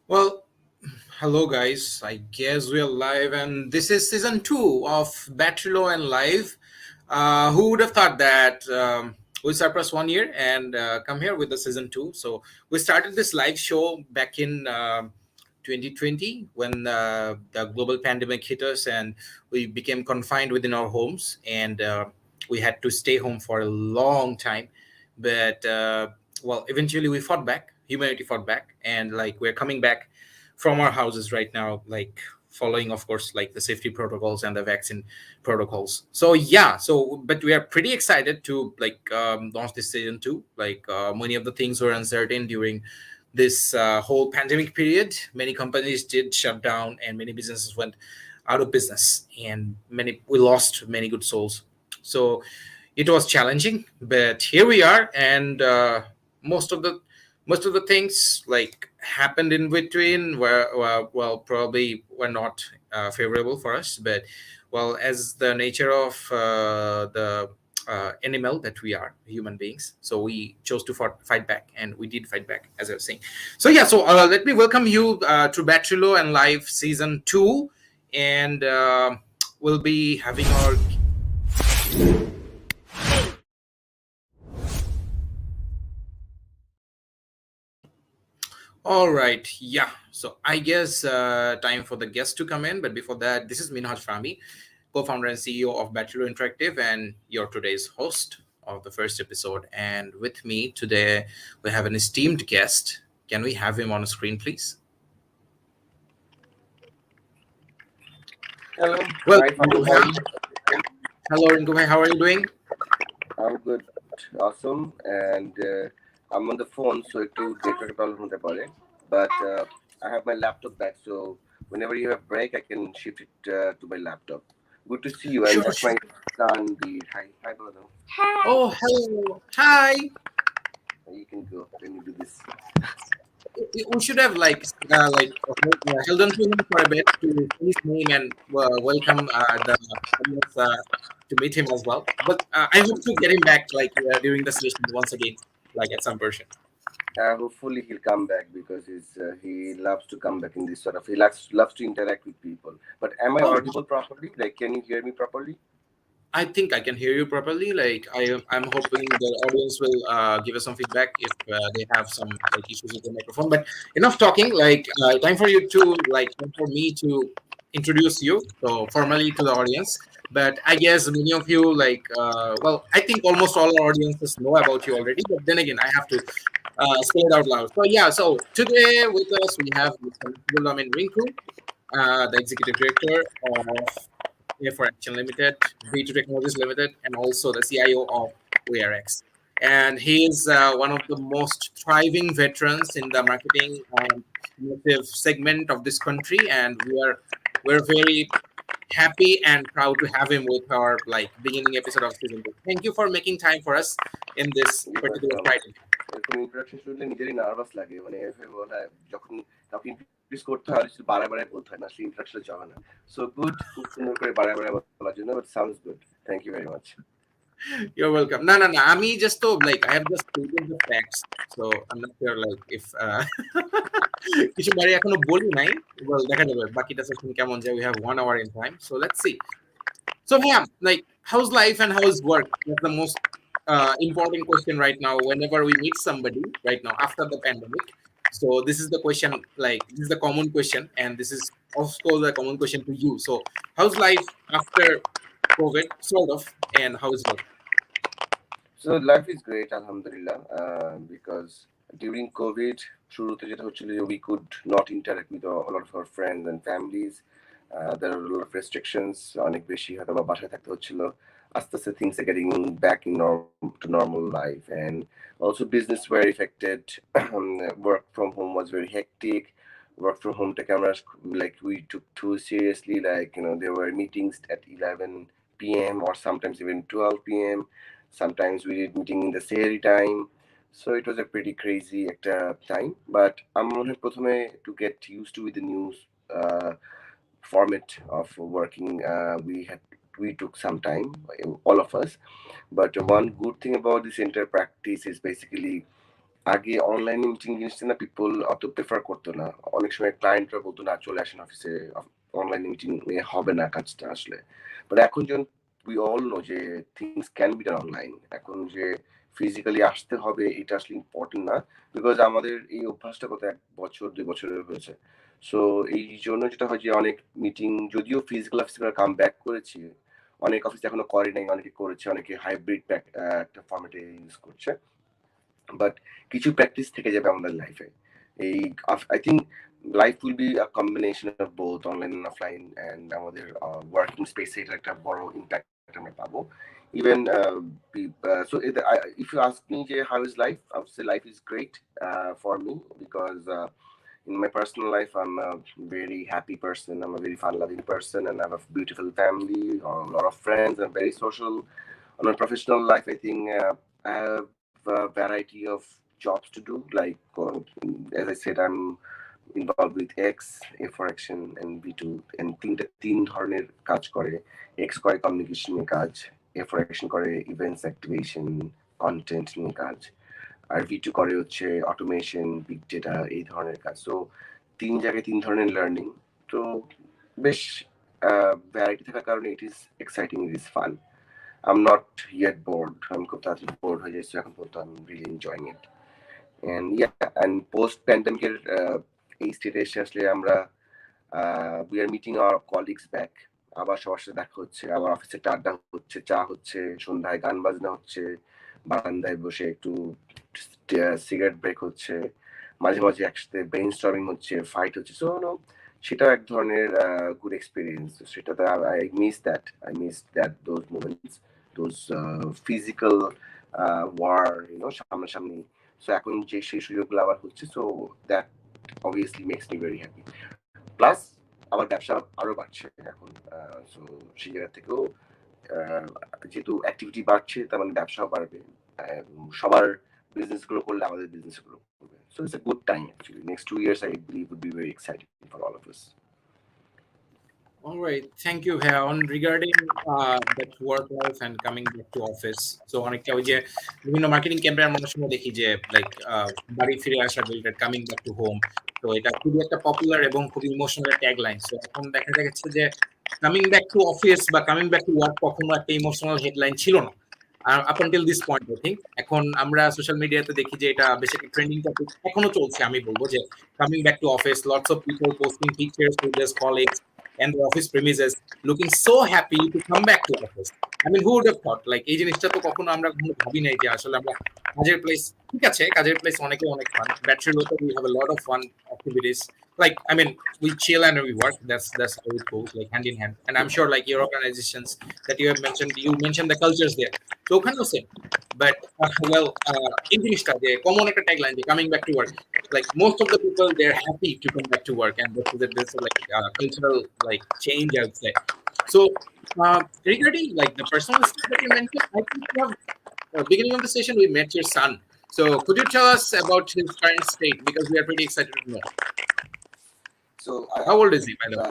Well, hello guys. I guess we're live, and this is season two of Bachelor and Live. Who would have thought that we surpassed 1 year and come here with the season two? So we started this live show back in 2020 when the global pandemic hit us, and we became confined within our homes, and we had to stay home for a long time. But well, eventually we fought back. Humanity fought back, and like we're coming back from our houses right now, like following, of course, like the safety protocols and the vaccine protocols. So yeah, but we are pretty excited to like launch this season two. Like many of the things were uncertain during this whole pandemic period. Many companies did shut down, and many businesses went out of business, and many we lost many good souls. So it was challenging, but here we are, and most of the most of the things like happened in between were well probably were not favorable for us, but well, as the nature of the animal that we are, human beings, so we chose to fight back, and we did fight back, as I was saying. So yeah, so let me welcome you to Bachelor and Live season 2, and we'll be having our All right, yeah. So I guess time for the guests to come in. But before that, this is Minhaj Fahmy, co-founder and CEO of Bachelor Interactive, and your today's host of the first episode. And with me today, we have an esteemed guest. Can we have him on the screen, please? Hello. Well, Hi, Rintu how are bhai. you? Hello, Rintu bhai. How are you doing? I'm good. Awesome. And I'm on the phone, so it will network problem hতে পারে. But I have my laptop back, so whenever you have break, I can shift it to my laptop. Good to see you. And Sure, that's my sure. son, Beer. Hi. Hi, brother. Oh, hello. Hi. You can go when you do this. We should have held on to him for a bit to say his name and welcome the audience to meet him as well. But I hope to get him back like during the session once again, like at some version. Hopefully he'll come back because he loves to come back in this sort of he loves to interact with people. But am I Oh, audible properly? Like, can you hear me properly? I think I can hear you properly. Like I'm hoping the audience will give us some feedback if they have some like issues with the microphone. But enough talking. Like time for me to introduce you so formally to the audience. But I guess many of you well, I think almost all our audiences know about you already. But then again, I have to say it out loud. So yeah. So today with us we have Mr. Masudul Amin Rintu, the executive director of for Action Limited, B2 Technologies Limited, and also the CIO of ARX. And he is one of the most thriving veterans in the marketing and creative segment of this country, and we're very happy and proud to have him with our like beginning episode of season 2. Thank you for making time for us in this You're particular welcome. Friday. এরকম introduction শুনলে নিজেরই nervous লাগে মানে বলা যখন কাউকে introduce করতে হয় শুধু বারে বারে বলতে হয় না আসলে ইন্ট্রোডাকশন চলে না সো গুড খুব সুন্দর করে বারে বারে বলার জন্য but sounds good thank you very much You're welcome. No, no, no. আমি just তো like I have just stated the facts, so I'm not sure like if কিছু বাড়ি এখনো বলি নাই। Well, দেখা যাবে বাকিটা সেশন কেমন যায়. We have 1 hour in time, so let's see. So yeah, like how's life and how's work? That's the most important question right now. Whenever we meet somebody right now after the pandemic, so this is the question. Like this is the common question, and this is also the common question to you. So how's life after COVID, sort of, and how is work? So life is great আলহামদুলিল্লাহ because during Covid শুরুতে যেটা হচ্ছিল যে we could not interact with a lot of our friends and families. There are a lot of restrictions অনেক বেশি হয়তো বা বাসায় থাকতে হচ্ছিল আস্তে আস্তে things are getting back to normal life and also business were affected. Work from home was very hectic. Work from home cameras like we took too seriously, like there were meetings at 11 p.m. or sometimes even 12 p.m. Sometimes we did meeting in the Sehri time. So it was a pretty crazy time. But I'm প্রথমে to get used to with the new uh, format of working. We took some time, all of us. But one good thing about this entire practice is basically আগে online meeting জিনিসটা না people অত prefer করতো না, অনেক সময় ক্লায়েন্টরা বলতো না চলে আসেন অফিসে, অনলাইন মিটিং হবে না কাজটা আসলে। বাট এখন যখন উই অল নো যে things can be done online, এখন যে ফিজিক্যালি আসতে হবে এটা আসলে ইম্পর্টেন্ট না, বিকজ আমাদের এই অভ্যাসটা গত 1 বছর 2 বছরের হয়েছে। সো এই জন্য যেটা হয় যে অনেক মিটিং যদিও ফিজিক্যাল অফিসে কাম ব্যাক করেছি, অনেক অফিস এখনো করে নাই, অনেকে করেছে, অনেকে হাইব্রিড একটা ফর্মেটে ইউজ করছে, বাট কিছু প্র্যাকটিস থেকে যাবে আমাদের লাইফে। এই I think life will be a combination of both online and offline, and আমাদের ওয়ার্কিং স্পেসে এটা একটা বড় ইম্প্যাক্ট আমরা পাবো। Even so if you ask me how is life, I would say life is great for me, because in my personal life I'm a very happy person, I'm a very fun loving person, and I have a beautiful family, a lot of friends, and very social. On my professional life, I think I have a variety of jobs to do. Like, as I said, I'm involved with X, A for Action, and V2, and তিন ধরনের কাজ করে। X করে communication নিয়ে কাজ, A for Action করে events activation, content নিয়ে কাজ, আর V2 করে হচ্ছে অটোমেশন, বিগ ডেটা, এই ধরনের কাজ। সো তিন জায়গায় তিন ধরনের লার্নিং। তো বেশ ভ্যারাইটি থাকার কারণে it is exciting, it is fun. I'm not yet bored. I'm খুব তাড়াতাড়ি bored হয়ে যাচ্ছি এখন পর্যন্ত। I'm really enjoying it. And yeah, and post pandemic এর এই স্টেটে এসে আসলে আমরা we are meeting our colleagues back. আবার সবার সাথে দেখা হচ্ছে, আবার অফিসে আড্ডা হচ্ছে, চা হচ্ছে, সন্ধ্যায় গান বাজনা হচ্ছে, বারান্দায় বসে একটু সিগারেট ব্রেক হচ্ছে, মাঝে মাঝে একসাথে ব্রেইন স্টর্মিং হচ্ছে, ফাইট হচ্ছে। সো নো, সেটা এক ধরনের গুড এক্সপিরিয়েন্স। সেটাতে I miss that those moments, those physical war, সামনাসামনি। সো এখন যে সেই সুযোগগুলো আবার হচ্ছে, so that obviously makes me very happy. Plus আমার ব্যবসা আরো বাড়ছে এখন। সো সেই জায়গা থেকেও যেহেতু অ্যাক্টিভিটি বাড়ছে, তার মানে ব্যবসাও বাড়বে। সবার বিজনেস গুলো করলে আমাদের বিজনেস গুলো করবে। So it's a good time actually. Next 2 years I believe would be very exciting for all of us. All right, thank you, Bhaiya. On regarding that work life and coming back to office, so অনেকটা ওই যে বিভিন্ন marketing campaign আমরা অনেক সময় দেখি যে like বাড়ি ফিরে আসা related coming back to home. তো এটা খুবই একটা পপুলার এবং খুবই ইমোশনাল ট্যাগ লাইন। সো এখন দেখা যাচ্ছে যে কামিং ব্যাক টু অফিস বা কামিং ব্যাক টু ওয়ার্ক কখনো একটা ইমোশনাল হেডলাইন ছিল না up until this point. I think এখন আমরা সোশ্যাল মিডিয়াতে দেখি যে এটা বেশ একটা ট্রেন্ডিং টপিক এখনো চলছে। আমি বলবো যে coming back to office, lots of people posting pictures with their colleagues and the office premises looking so happy to come back to office. I mean, who would have thought? Like এই জিনিসটা তো কখনো আমরা কখনো ভাবি নাই যে আসলে আমরা কাজের প্লেস, ঠিক আছে কাজের প্লেস অনেকে অনেক fun, ব্যাচেলরতে we have a lot of fun activities. Like I mean, we chill and we work. That's how it goes, like hand in hand. And I'm sure like your organizations that you mentioned the cultures there. So ওখানেও same. But well, এই জিনিসটা যে common একটা tagline যে coming back to work, like most of the people they're happy to come back to work, and this is like cultural like change, I would say. So regarding like the personal stuff that you mentioned, I think you have beginning of the session we met your son. So could you tell us about his current state, because we are pretty excited to know. So How old is he, by the way?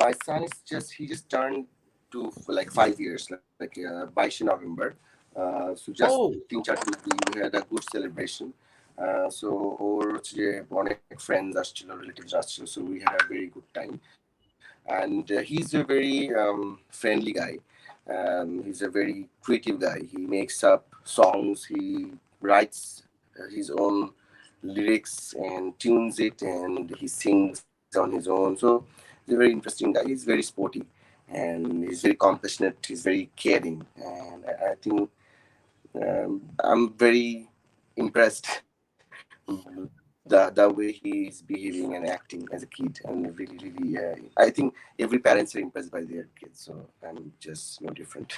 My son is he just turned to like 5 years, like 22 November. So just Oh, 3-4 we had a good celebration. So ওর হচ্ছে যে অনেক friends আসছিল, relatives আসছিল, so we had a very good time. And he's a very friendly guy. He's a very creative guy. He makes up songs. He writes his own lyrics and tunes it, and he sings on his own. So he's a very interesting guy. He's very sporty, and he's very compassionate. He's very caring, and I think I'm very impressed the way he is behaving and acting as a kid, and really I think every parents are impressed by their kids. So I'm just no different.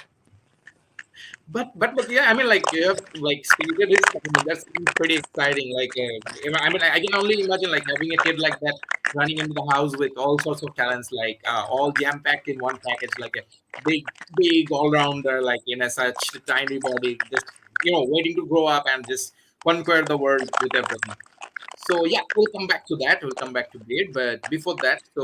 but yeah, I mean, like you have like stated his family. That's pretty exciting. Like, I mean, I can only imagine like having a kid like that running into the house with all sorts of talents, like all jam packed in one package, like a big all rounder, like in a such tiny body, just waiting to grow up and just conquer the world with everything. So yeah, we'll come back to that. We'll come back to it, but before that, so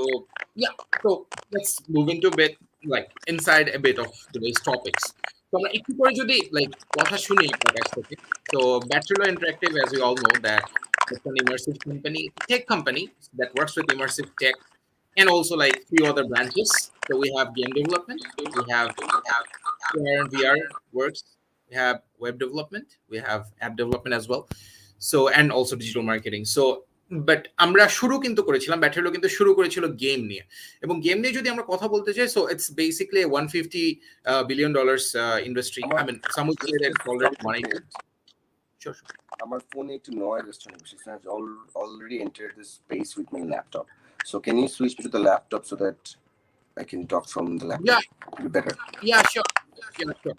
yeah, so let's move into a bit like inside a bit of today's topics. So আমরা একটু পরে যদি like কথা শুনি আপনার কাছ থেকে, so Bachelor Interactive, as we all know, that it's an immersive company, tech company that works with immersive tech, and also like few other branches. So we have game development, we have ARVR works, we have web development, we have app development as well. So and also digital marketing. So but আমরা শুরু কিন্তু করেছিলাম, ব্যাটেলো কিন্তু শুরু করেছিল game নিয়ে, এবং game নিয়ে যদি আমরা কথা বলতে চাই, so it's basically $150 billion industry. I আমার mean some would say that just it's to stop already you a 180। bit. Sure, sure. আমার ফোনে একটু নয়েজ আসছে অনেক বেশি, has already entered this space with my laptop. So can you switch me to the laptop so that I can talk from the laptop? Yeah, It'll be better. yeah, sure. Yeah, sure.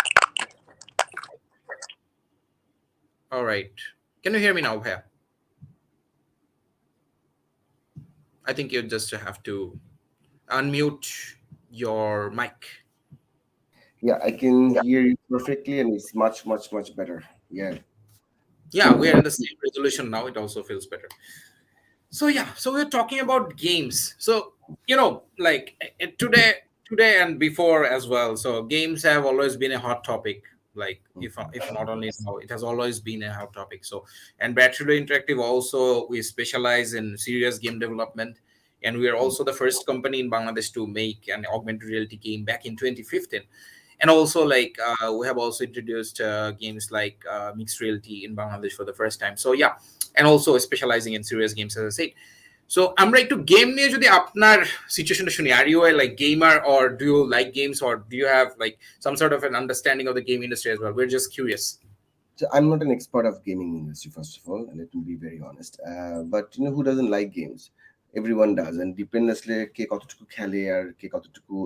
All right. Can you hear me now, Bhaiya? I think you just have to unmute your mic. Yeah, I can hear you perfectly, and it's much better. Yeah. Yeah, we are in the same resolution now. It also feels better. So yeah, so we're talking about games. So like today and before as well. So games have always been a hot topic. Like if not only now, it has always been a hot topic. So and Bachelor Interactive also, we specialize in serious game development, and we are also the first company in Bangladesh to make an augmented reality game back in 2015. And also like we have also introduced games like mixed reality in Bangladesh for the first time. So yeah, and also specializing in serious games, as I said. So আমরা একটু game নিয়ে যদি আপনার সিচুয়েশনটা শুনি, are you a like gamer, or do you like games, or do you have like some sort of an understanding of the game industry as well? We're just curious. So I'm not an expert of gaming industry, first of all, and let me be very honest. But who doesn't like games? Everyone does, and depend আসলে কে কতটুকু খেলে আর কে কতটুকু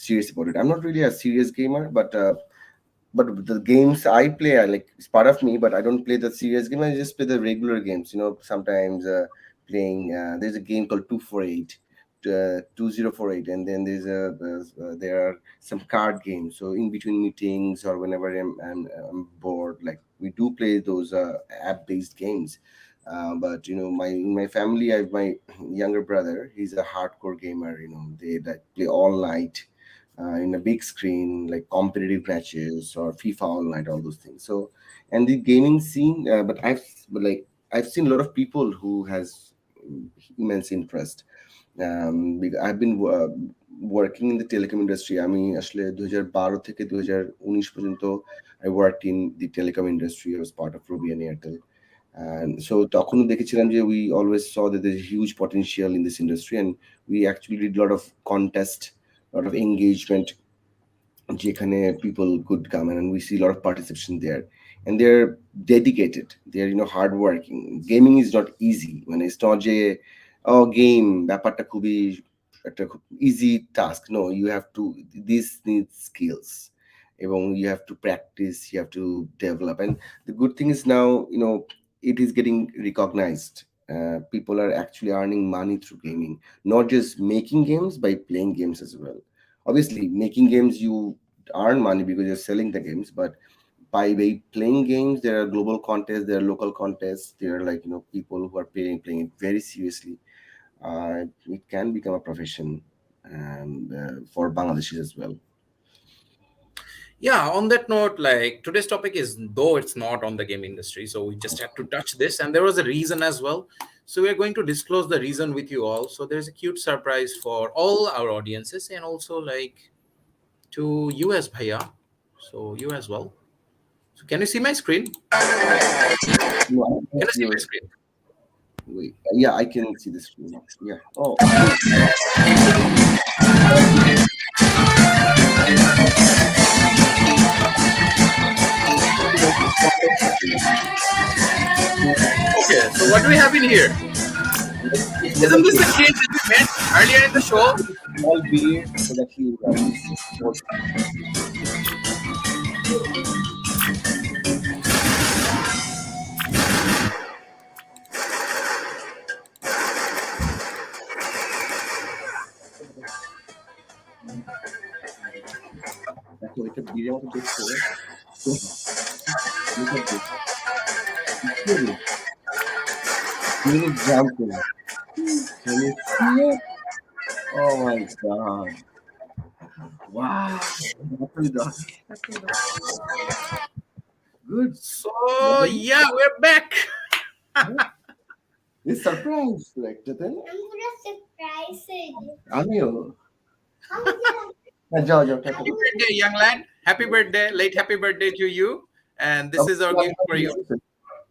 serious about it. I'm not really a serious gamer, but the games I play are like it's part of me, but I don't play the serious game. I just play the regular games. Sometimes playing. There's a game called 248, 2048, and then there are some card games. So in between meetings or whenever I'm bored, like we do play those app-based games. But my in my family, I have my younger brother. He's a hardcore gamer. They like play all night in a big screen, like competitive matches or FIFA all night, all those things. So, and the gaming scene, I've seen a lot of people who has immense interest. I've been working in the telecom industry. আমি আসলে 2012 থেকে 2019 পর্যন্ত I worked in the telecom industry. I was part of Ruby and Airtel. And so তখন দেখেছিলাম যে we always saw that there's huge potential in this industry, and we actually did a lot of contest, a lot of engagement যেখানে people could come and we see a lot of participation there, and they're dedicated, they're hardworking. Gaming is not easy. It's not যে game ব্যাপারটা খুবই একটা easy task. No, you have to, this needs skills, এবং you have to practice, you have to develop. And the good thing is now it is getting recognized. People are actually earning money through gaming, not just making games, by playing games as well. Obviously making games you earn money because you're selling the games, but by playing games there are global contests, there are local contests, there are like people who are playing it very seriously. It can become a profession, for Bangladeshis as well. Yeah, on that note, like today's topic is, though it's not on the game industry, so we just had to touch this, and there was a reason as well. So we are going to disclose the reason with you all. So there's a cute surprise for all our audiences, and also like to you as Bhaiya. So you as well. So can you see my screen? No, I Can can't you see see my your. screen? Wait, yeah, I can see the screen. Yeah. Oh, Okay, so what do we have in here? it's Isn't what this the I kid that we met earlier in the show? small beer so that he দেখো এটা বীরের মতো দেখতে। Look at this. Really? Really jumping. Can you see it? Oh my god. Wow. Good. So Lovely. yeah, we're back. This surprise, like Jatin. আমিও যাও যাও tata Happy birthday, young lad. Happy birthday, late happy birthday to you. And this is our gift for you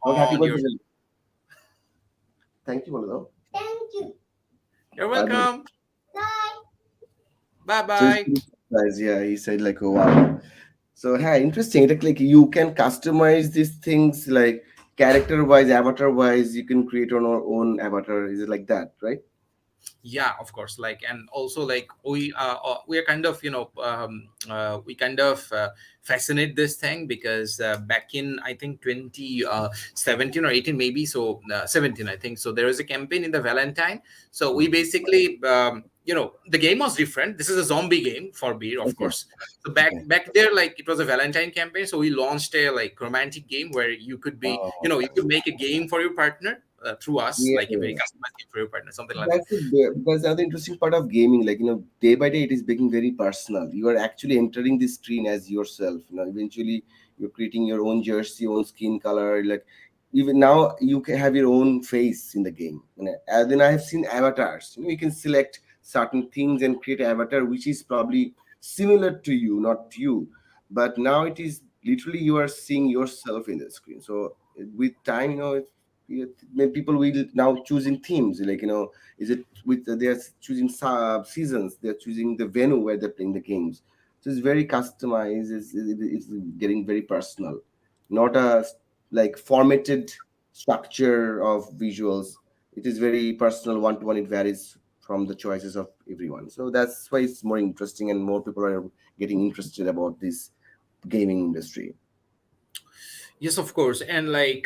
okay happy on your. Birthday thank you বলে দাও You're by বলে welcome. Bye so it's bye. pretty surprise, yeah, he said like, oh wow. So yeah, interesting. Like you can customize these things like character wise, avatar wise, you can create on our own avatar. Is it like that, right? Yeah, of course, like, and also like we are kind of we kind of fascinate this thing because back in I think 2017 or 18 maybe, so 17 I think, so there was a campaign in the Valentine. So we basically the game was different. This is a zombie game for beer, of Okay. course. So Okay. back there, like, it was a Valentine campaign, so we launched a like romantic game where you could be, Oh, you could make a game for your partner through us, yeah. like a very customized game for your partner, something like that. That's the other interesting part of gaming. Like, day by day, it is becoming very personal. You are actually entering the screen as yourself. Eventually, you're creating your own jersey, own skin color. Like, even now, you can have your own face in the game. And then I have seen avatars. You can select certain things and create an avatar which is probably similar to you, not you. But now it is literally you are seeing yourself in the screen. So with time, people will now choosing themes, like, is it with they're choosing seasons, they're choosing the venue where they're playing the games. So it's very customized, it's getting very personal, not a like formatted structure of visuals. It is very personal, one to one. It varies from the choices of everyone, so that's why it's more interesting and more people are getting interested about this gaming industry. Yes, of course. And like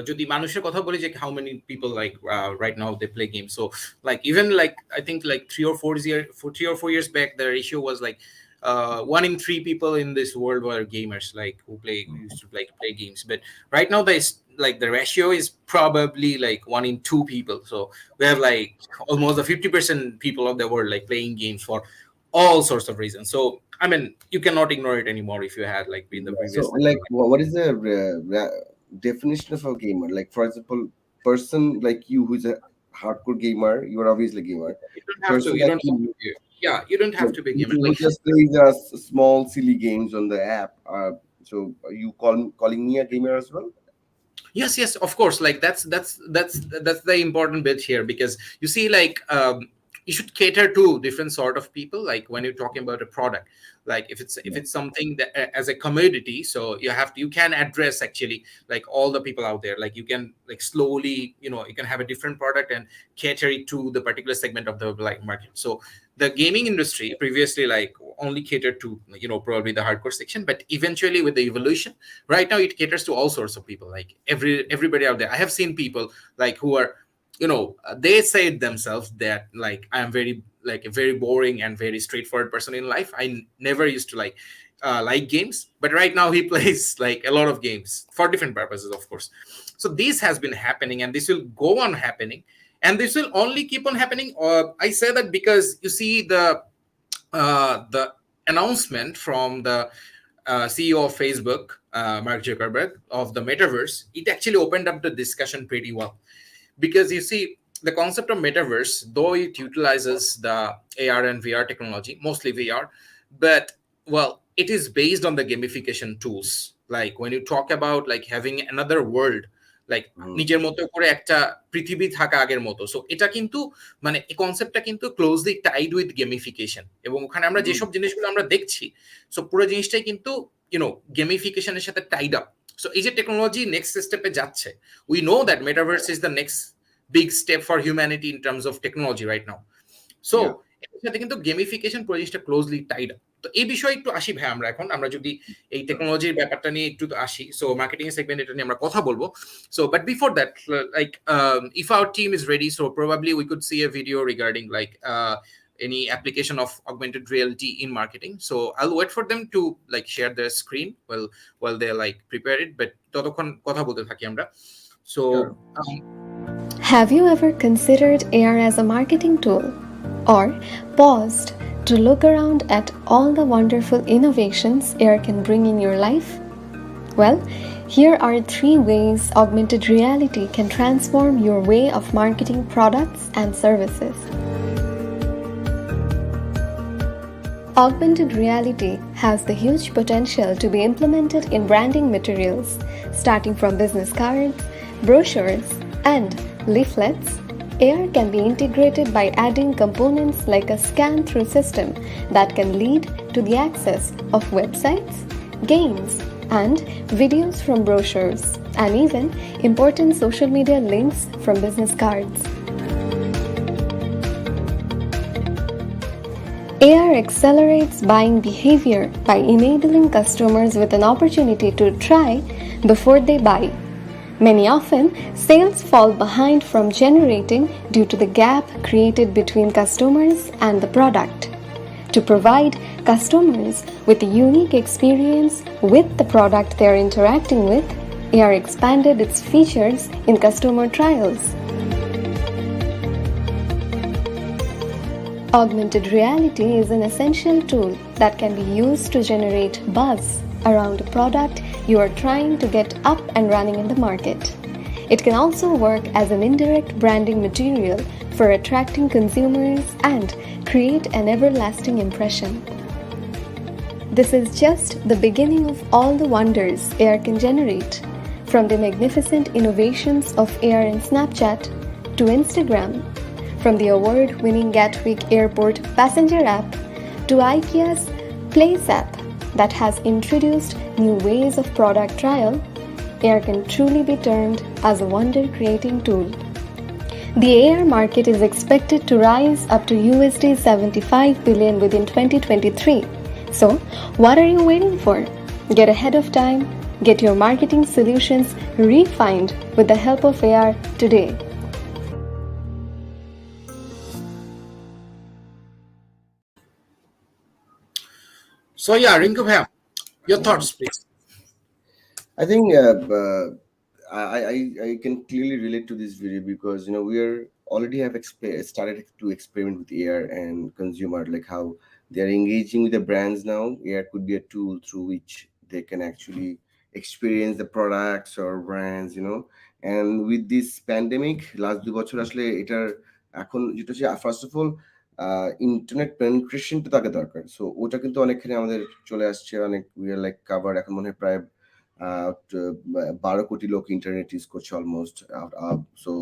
যদি মানুষের কথা বলি যে how many people like right now they play games. So like even like I think like 3 or 4 years back, the ratio was like 1 in 3 people in this world were gamers, like who used to like play games. But right now there's like the ratio is probably like 1 in 2 people. So we have like almost the 50% people of the world like playing games for all sorts of reasons. So I mean, you cannot ignore it anymore if you had like been the Yeah. previous. So, like, what is the definition of a gamer? Like, for example, person like you who's a hardcore gamer, you're obviously a gamer. You don't have to. Person You like don't have to you, be. Yeah, you don't have like, to be a gamer. who Like, just plays small, silly games on the app. So are you calling me a gamer as well? yes, yes, of course. Like that's the important bit here, because you see, like, you should cater to different sort of people. Like when you're talking about a product, like if Yeah. it's something that as a commodity, so you can address actually like all the people out there. Like you can like slowly, you can have a different product and cater it to the particular segment of the like market. So the gaming industry previously like only catered to probably the hardcore section, but eventually with the evolution, right now it caters to all sorts of people, like everybody out there. I have seen people like who are, they say it themselves that like I am very like a very boring and very straightforward person in life. Never used to like games, but right now he plays like a lot of games for different purposes, of course. So this has been happening and this will go on happening, and this will only keep on happening. I say that because you see the announcement from the CEO of Facebook, Mark Zuckerberg, of the metaverse, it actually opened up the discussion pretty well. Because you see, the concept of metaverse, though it utilizes the AR and VR technology, mostly VR, but well, it is based on the gamification tools. Like when you talk about like having another world, like Mm. নিজের মতো করে একটা পৃথিবী থাকা আগের মতো, so এটা কিন্তু মানে এই কনসেপ্টটা কিন্তু ক্লোজলি টাইড উইথ গেমিফিকেশন, এবং ওখানে আমরা Mm. যেসব জিনিসগুলো আমরা দেখছি, সো পুরো জিনিসটাই কিন্তু গেমিফিকেশনের সাথে টাইড আপ। সো এই যে টেকনোলজি নেক্সট স্টেপে যাচ্ছে, we know that metaverse is the next big step for humanity in terms of technology right now. So Yeah. এর সাথে কিন্তু গেমিফিকেশন প্রজেক্টটা ক্লোজলি টাইড আপ। তো এই বিষয়ে একটু আসি ভাই, আমরা যদি এই টেকনোলজির ব্যাপারটা নিয়ে একটু আসি, সো মার্কেটিং সেগমেন্ট এটা নিয়ে আমরা কথা বলবো। So but before that, like if our team is ready, so probably we could see a video regarding like any application of augmented reality in marketing. So I'll wait for them to like share their screen while they like prepare it, but ততক্ষণ কথা বলতে থাকি আমরা। So Sure. Have you ever considered AR as a marketing tool? Or paused To look around at all the wonderful innovations AR can bring in your life? Well, here are three ways augmented reality can transform your way of marketing products and services. Augmented reality has the huge potential to be implemented in branding materials, starting from business cards, brochures, and leaflets. AR can be integrated by adding components like a scan through system that can lead to the access of websites, games, and videos from brochures, and even important social media links from business cards. AR accelerates buying behavior by enabling customers with an opportunity to try before they buy. Many often, sales fall behind from generating due to the gap created between customers and the product. To provide customers with a unique experience with the product they are interacting with, AR expanded its features in customer trials. Augmented reality is an essential tool that can be used to generate buzz around a product you are trying to get up and running in the market. It can also work as an indirect branding material for attracting consumers and create an everlasting impression. This is just the beginning of all the wonders AR can generate, from the magnificent innovations of AR in Snapchat to Instagram, from the award-winning Gatwick Airport passenger app to IKEA's Place app that has introduced new ways of product trial. AR can truly be termed as a wonder-creating tool. The AR market is expected to rise up to USD 75 billion within 2023. So, what are you waiting for? Get ahead of time, get your marketing solutions refined with the help of AR today. So yeah, Rinku bhaiya, your thoughts, please. I think I can clearly relate to this video because we are already have started to experiment with AR and consumer, like how they are engaging with the brands now. AR could be a tool through which they can actually experience the products or brands, and with this pandemic last 2 বছর আসলে এটার এখন যেটা হচ্ছে first of all internet পেনিট্রেশনটা তাকে দরকার, so ওটা কিন্তু অনেকখানি আমাদের চলে আসছে, অনেক উই আর লাইক কাভার এখন মনে হয় প্রায় 12 কোটি লোক ইন্টারনেট ইউজ করছে অলমোস্ট। সো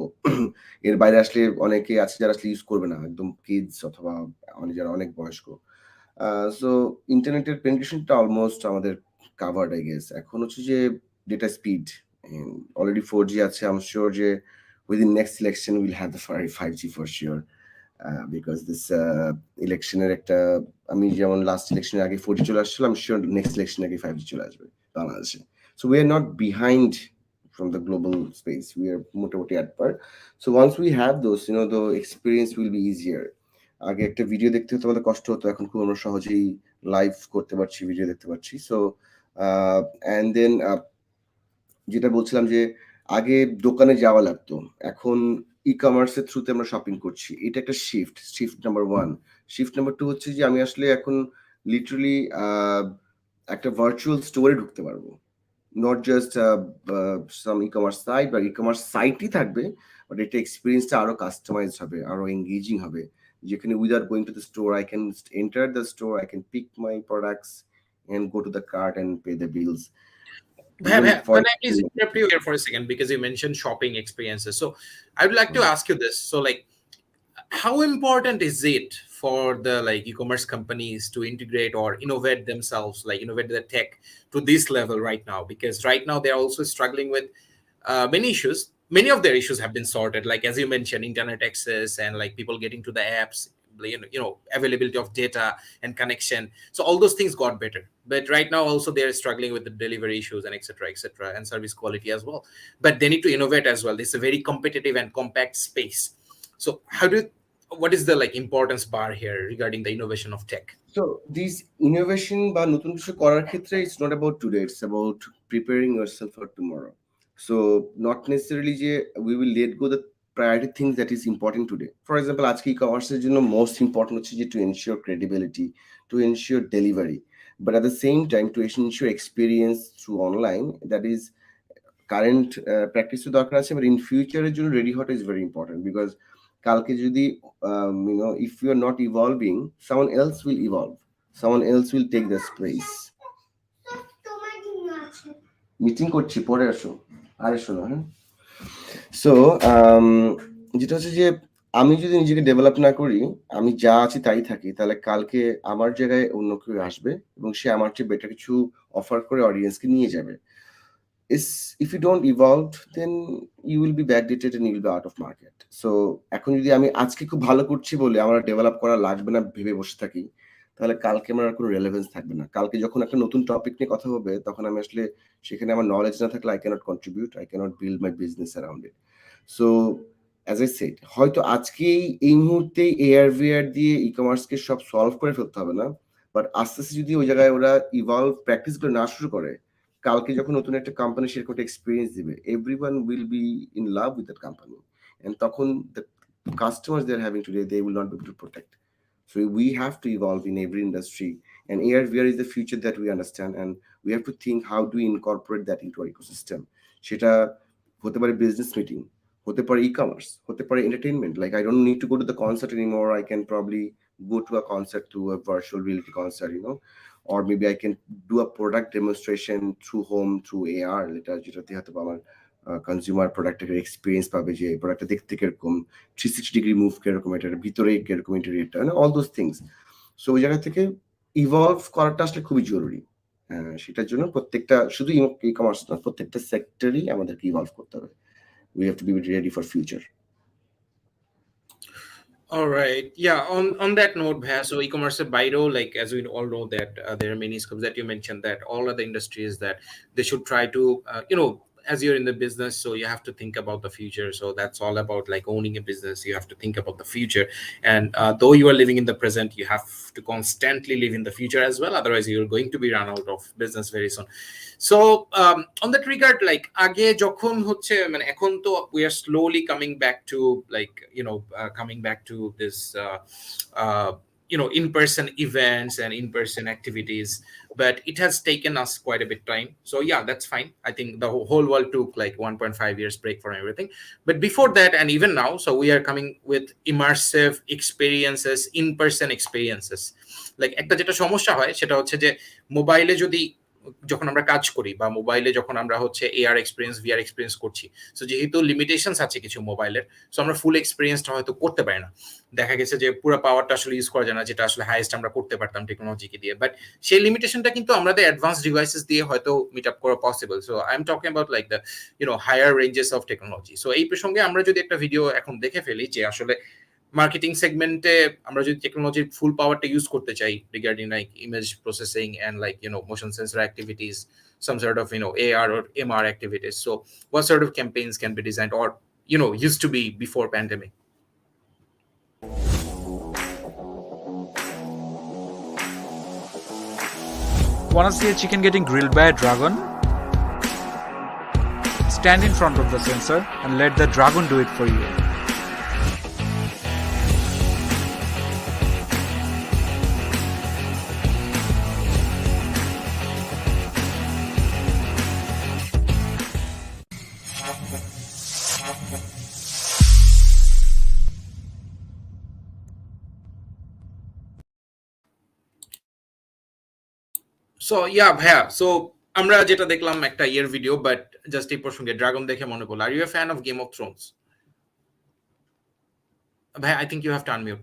এর বাইরে আসলে অনেকে আছে যারা আসলে ইউজ করবে না, একদম কিডস অথবা অনেক যারা অনেক বয়স্ক। সো ইন্টারনেটের পেনিট্রেশনটা অলমোস্ট আমাদের কাভার্ড আই গেস। এখন হচ্ছে যে ডেটা স্পিড অলরেডি 4G আছে। আই এম শিওর যে within next election will have the 5G for sure. Because this ইলেকশনের একটা, আমি যেমন লাস্ট ইলেকশনের আগে 4G চলে আসছিল, আমি শিওর নেক্সট ইলেকশনের আগে 5G চলে আসবে বাংলাদেশে। So we are not behind from the global space. We are মোটামুটি at par. So once we have those, the experience will be easier. আগে একটা ভিডিও দেখতে হতো, আমাদের কষ্ট হতো, এখন খুব আমরা সহজেই লাইভ করতে পারছি, ভিডিও দেখতে পারছি। সো অ্যান্ড দেন যেটা বলছিলাম যে আগে দোকানে যাওয়া লাগতো, এখন ই কমার্সের থ্রুতে আমরা শপিং করছি। এটা একটা shift number one. Shift number two হচ্ছে যে আমি আসলে এখন লিটারালি একটা ভার্চুয়াল স্টোরে ঢুকতে পারবো, not just some e commerce site বা ই কমার্স সাইটই থাকবে, বাট এটা এক্সপিরিয়েন্সটা আরো কাস্টমাইজ হবে, আরো এঙ্গেজিং হবে, যেখানে without going to the store I can enter the store, I can pick my products and go to the cart and pay the bills. Bhaiya, Even bhaiya, for can I please interrupt you here for a second because you mentioned shopping experiences. So I would like to ask you this. So like, how important is it for the like e-commerce companies to integrate or innovate themselves, like innovate their tech to this level right now? Because right now they're also struggling with many issues. Many of their issues have been sorted, like as you mentioned, internet access and like people getting to the apps, availability of data and connection. So all those things got better, but right now also they're struggling with the delivery issues and etc and service quality as well. But they need to innovate as well. This is a very competitive and compact space. So how do you, what is the like importance bar here regarding the innovation of tech? so this innovation বা নতুন কিছু করার ক্ষেত্রে it's not about today, it's about preparing yourself for tomorrow. So not necessarily যে we will let go the priority things that is important today. For example, আজকে e-commerce এর জন্য most important হচ্ছে যে to ensure credibility, to ensure delivery, but at the same time to ensure experience through online, that is current প্র্যাকটিসও দরকার আছে, but in ফিউচারের জন্য ready হওয়াটা ইজ ভেরি ইম্পর্টেন্ট, বিকজ কালকে যদি if you are not evolving, someone else will evolve, someone else will take the space. Meeting করছি, পরে আসো, আর এসো না। হ্যাঁ, সো যেটা হচ্ছে যে আমি যদি নিজেকে ডেভেলপ না করি, আমি যা আছি তাই থাকি, তাহলে কালকে আমার জায়গায় অন্য কেউ আসবে এবং সে আমার চেয়ে বেটার কিছু অফার করে অডিয়েন্সকে নিয়ে যাবে। is if you don't evolve, then you will be backdated and you will be out of market. So এখন যদি আমি আজকে খুব ভালো করছি বলে আমার ডেভেলপ করা লাগবে না ভেবে বসে থাকি, তাহলে কালকে আমার আর কোনো রেলেভেন্স থাকবে না। কালকে যখন একটা নতুন টপিক নিয়ে কথা হবে, তখন আমি আসলে সেখানে আমার নলেজ না থাকলে I can't contribute, I can't build my business around it. So as I said, হয়তো আজকেই এই মুহূর্তে ARVR দিয়ে ই-কমার্সকে সব সলভ করে ফেলতে হবে না, বাট আস্তে আস্তে যদি ওই জায়গায় ওরা ইভলভ প্র্যাকটিসগুলো না শুরু করে, কালকে যখন নতুন একটা কোম্পানি সেরকম একটা এক্সপিরিয়েন্স দিবে, everyone will be in love with that company, and তখন the customers they are having today they will not be able to protect. So we have to evolve in every industry, and ARVR is the future that we understand, and we have to think how do we incorporate that into our ecosystem. সেটা হতে পারে business meeting, হতে পারে e-commerce, হতে পারে entertainment, like I don't need to go to the concert anymore, I can probably go to a concert, to a virtual reality concert, or maybe I can do a product demonstration through home through AR, যেটাতে হয়তো আমার consumer প্রোডাক্টের experience পাবে, যে প্রোডাক্টটা দেখতে কিরকম, 360 degree move কিরকম, এটার ভিতরে কিরকম ইন্টেরিয়রটা, অল দোজ থিংস। সো ওই জায়গা থেকে ইভলভ করাটা আসলে খুবই জরুরি। সেটার জন্য প্রত্যেকটা, শুধু ই-কমার্স না, প্রত্যেকটা সেক্টরই আমাদেরকে ইভলভ করতে হবে। We have to be ready for future. All right. Yeah. On that note, Bhaiya, so e-commerce Byro, like as we all know that there are many scopes that you mentioned, that all other industries that they should try to, as you're in the business, so you have to think about the future. So that's all about like owning a business. You have to think about the future, and though you are living in the present, you have to constantly live in the future as well. Otherwise, you're going to be run out of business very soon. So on that regard, like আগে যখন হচ্ছে মানে এখন তো we are slowly coming back to like coming back to this in-person events and in-person activities, but it has taken us quite a bit time. So yeah, that's fine. I think the whole world took like 1.5 years break for everything, but before that and even now, so we are coming with immersive experiences, in-person experiences. Like একটা যেটা সমস্যা হয় সেটা হচ্ছে যে মোবাইলে যদি যখন আমরা কাজ করি বা মোবাইলে যখন আমরা হচ্ছে AR এক্সপিরিয়েন্স, VR এক্সপিরিয়েন্স করছি, সো যেহেতু লিমিটেশনস আছে কিছু মোবাইলের, সো আমরা ফুল এক্সপিরিয়েন্সটা হয়তো করতে পারি না। দেখা গেছে যে পুরো পাওয়ারটা আসলে ইউজ করা যায় না, যেটা আসলে হাইয়েস্ট আমরা করতে পারতাম টেকনোলজিকে দিয়ে, বাট সেই লিমিটেশনটা কিন্তু আমাদের অ্যাডভান্স ডিভাইসেস দিয়ে হয়তো মিট আপ করা possible. So I am talking about like the higher ranges of technology. So এই প্রসঙ্গে আমরা যদি একটা ভিডিও এখন দেখে ফেলি যে আসলে মার্কেটিং সেগমেন্টে আমরা যদি টেকনোলজির ফুল পাওয়ারটা ইউজ করতে চাই regarding like image processing and like motion sensor activities, some sort of AR or MR activities. So what sort of campaigns can be designed or used to be before pandemic? Wanna see a chicken getting grilled by a dragon? Stand in front of the sensor and let the dragon do it for you. So yeah ভাইয়া, so আমরা যেটা দেখলাম একটা ইয়ের video, but just এই প্রসঙ্গে dragon দেখে মনে পড়লো, are you a fan of Game of Thrones? ভাই I think you have to unmute.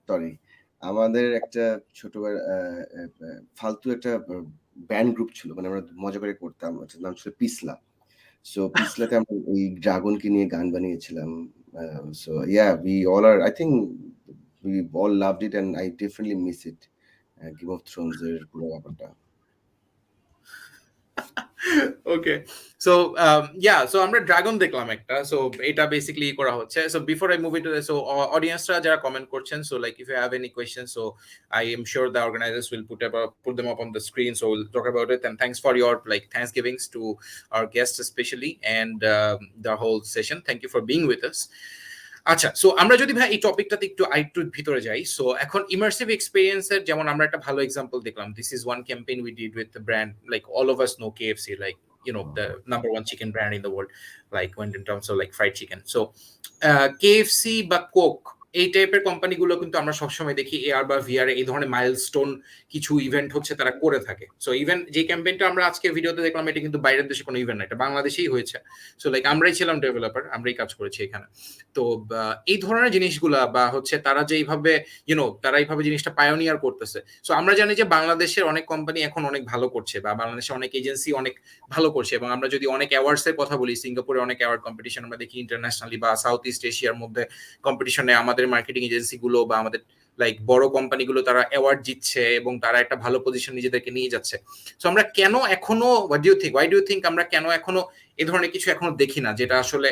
Sorry, আমাদের একটা ছোট ফালতু একটা ব্যান্ড গ্রুপ ছিল, মানে আমরা মজা করে করতাম, নাম ছিল পিসলা। সো পিসলাতে আমরা ওই ড্রাগনকে নিয়ে গান বানিয়েছিলাম। So yeah, we all are, I think we all loved it and I definitely miss it. Game of Thrones এর পুরো ব্যাপারটা। ওকে, সো সো আমরা ড্রাগন দেখলাম একটা, সো এটা বেসিক্যালি করা হচ্ছে। So before I move it to, so অডিয়েন্সরা যারা কমেন্ট করছেন, so like if you have any question, so I am sure the organizers will put them up on the screen, so we'll talk about it. And thanks for your like thanksgivings to our guests especially, and the whole session. Thank you for being with us. আচ্ছা, so আমরা যদি ভাই এই টপিকটাতে একটু ভিতরে যাই, so এখন immersive এক্সপেরিয়েন্সের যেমন আমরা একটা ভালো এক্সাম্পল দেখলাম, this is one campaign we did with the brand, like all of us no KFC, like the number one chicken brand in the world, like when in terms of like fried chicken. So KFC বা Coke এই টাইপের কোম্পানিগুলো কিন্তু আমরা সবসময় দেখি AR বা VR এই ধরনের মাইলস্টোন কিছু ইভেন্ট হচ্ছে তারা করে থাকে। সো ইভেন যে ক্যাম্পেইনটা আমরা আজকে ভিডিওতে দেখলাম, এটা কিন্তু বাইরের দেশে কোনো ইভেন্ট না, এটা বাংলাদেশেই হয়েছে। সো লাইক আমরাই ছিলাম ডেভেলপার, আমরাই কাজ করেছি এখানে। তো এই ধরনের জিনিসগুলা বা হচ্ছে তারা যে এইভাবে তারা এইভাবে জিনিসটা পায়োনিয়ার করতেছে। সো আমরা জানি যে বাংলাদেশের অনেক কোম্পানি এখন অনেক ভালো করছে, বা বাংলাদেশে অনেক এজেন্সি অনেক ভালো করছে, এবং আমরা যদি অনেক অ্যাওয়ার্ডস এর কথা বলি, সিঙ্গাপুরে অনেক অ্যাওয়ার্ড কম্পিটিশন আমরা দেখি ইন্টারন্যাশনালি, বা সাউথ ইস্ট এশিয়ার মধ্যে কম্পিটিশনে আমাদের মার্কেটিং এজেন্সি গুলো বা আমাদের লাইক বড় কোম্পানিগুলো তারা অ্যাওয়ার্ড জিতছে এবং তারা একটা ভালো পজিশন নিজেদেরকে নিয়ে যাচ্ছে। সো আমরা কেন এখনো ওয়াই ডু ইউ থিঙ্ক আমরা কেন এখনো এই ধরনের কিছু এখনো দেখি না, যেটা আসলে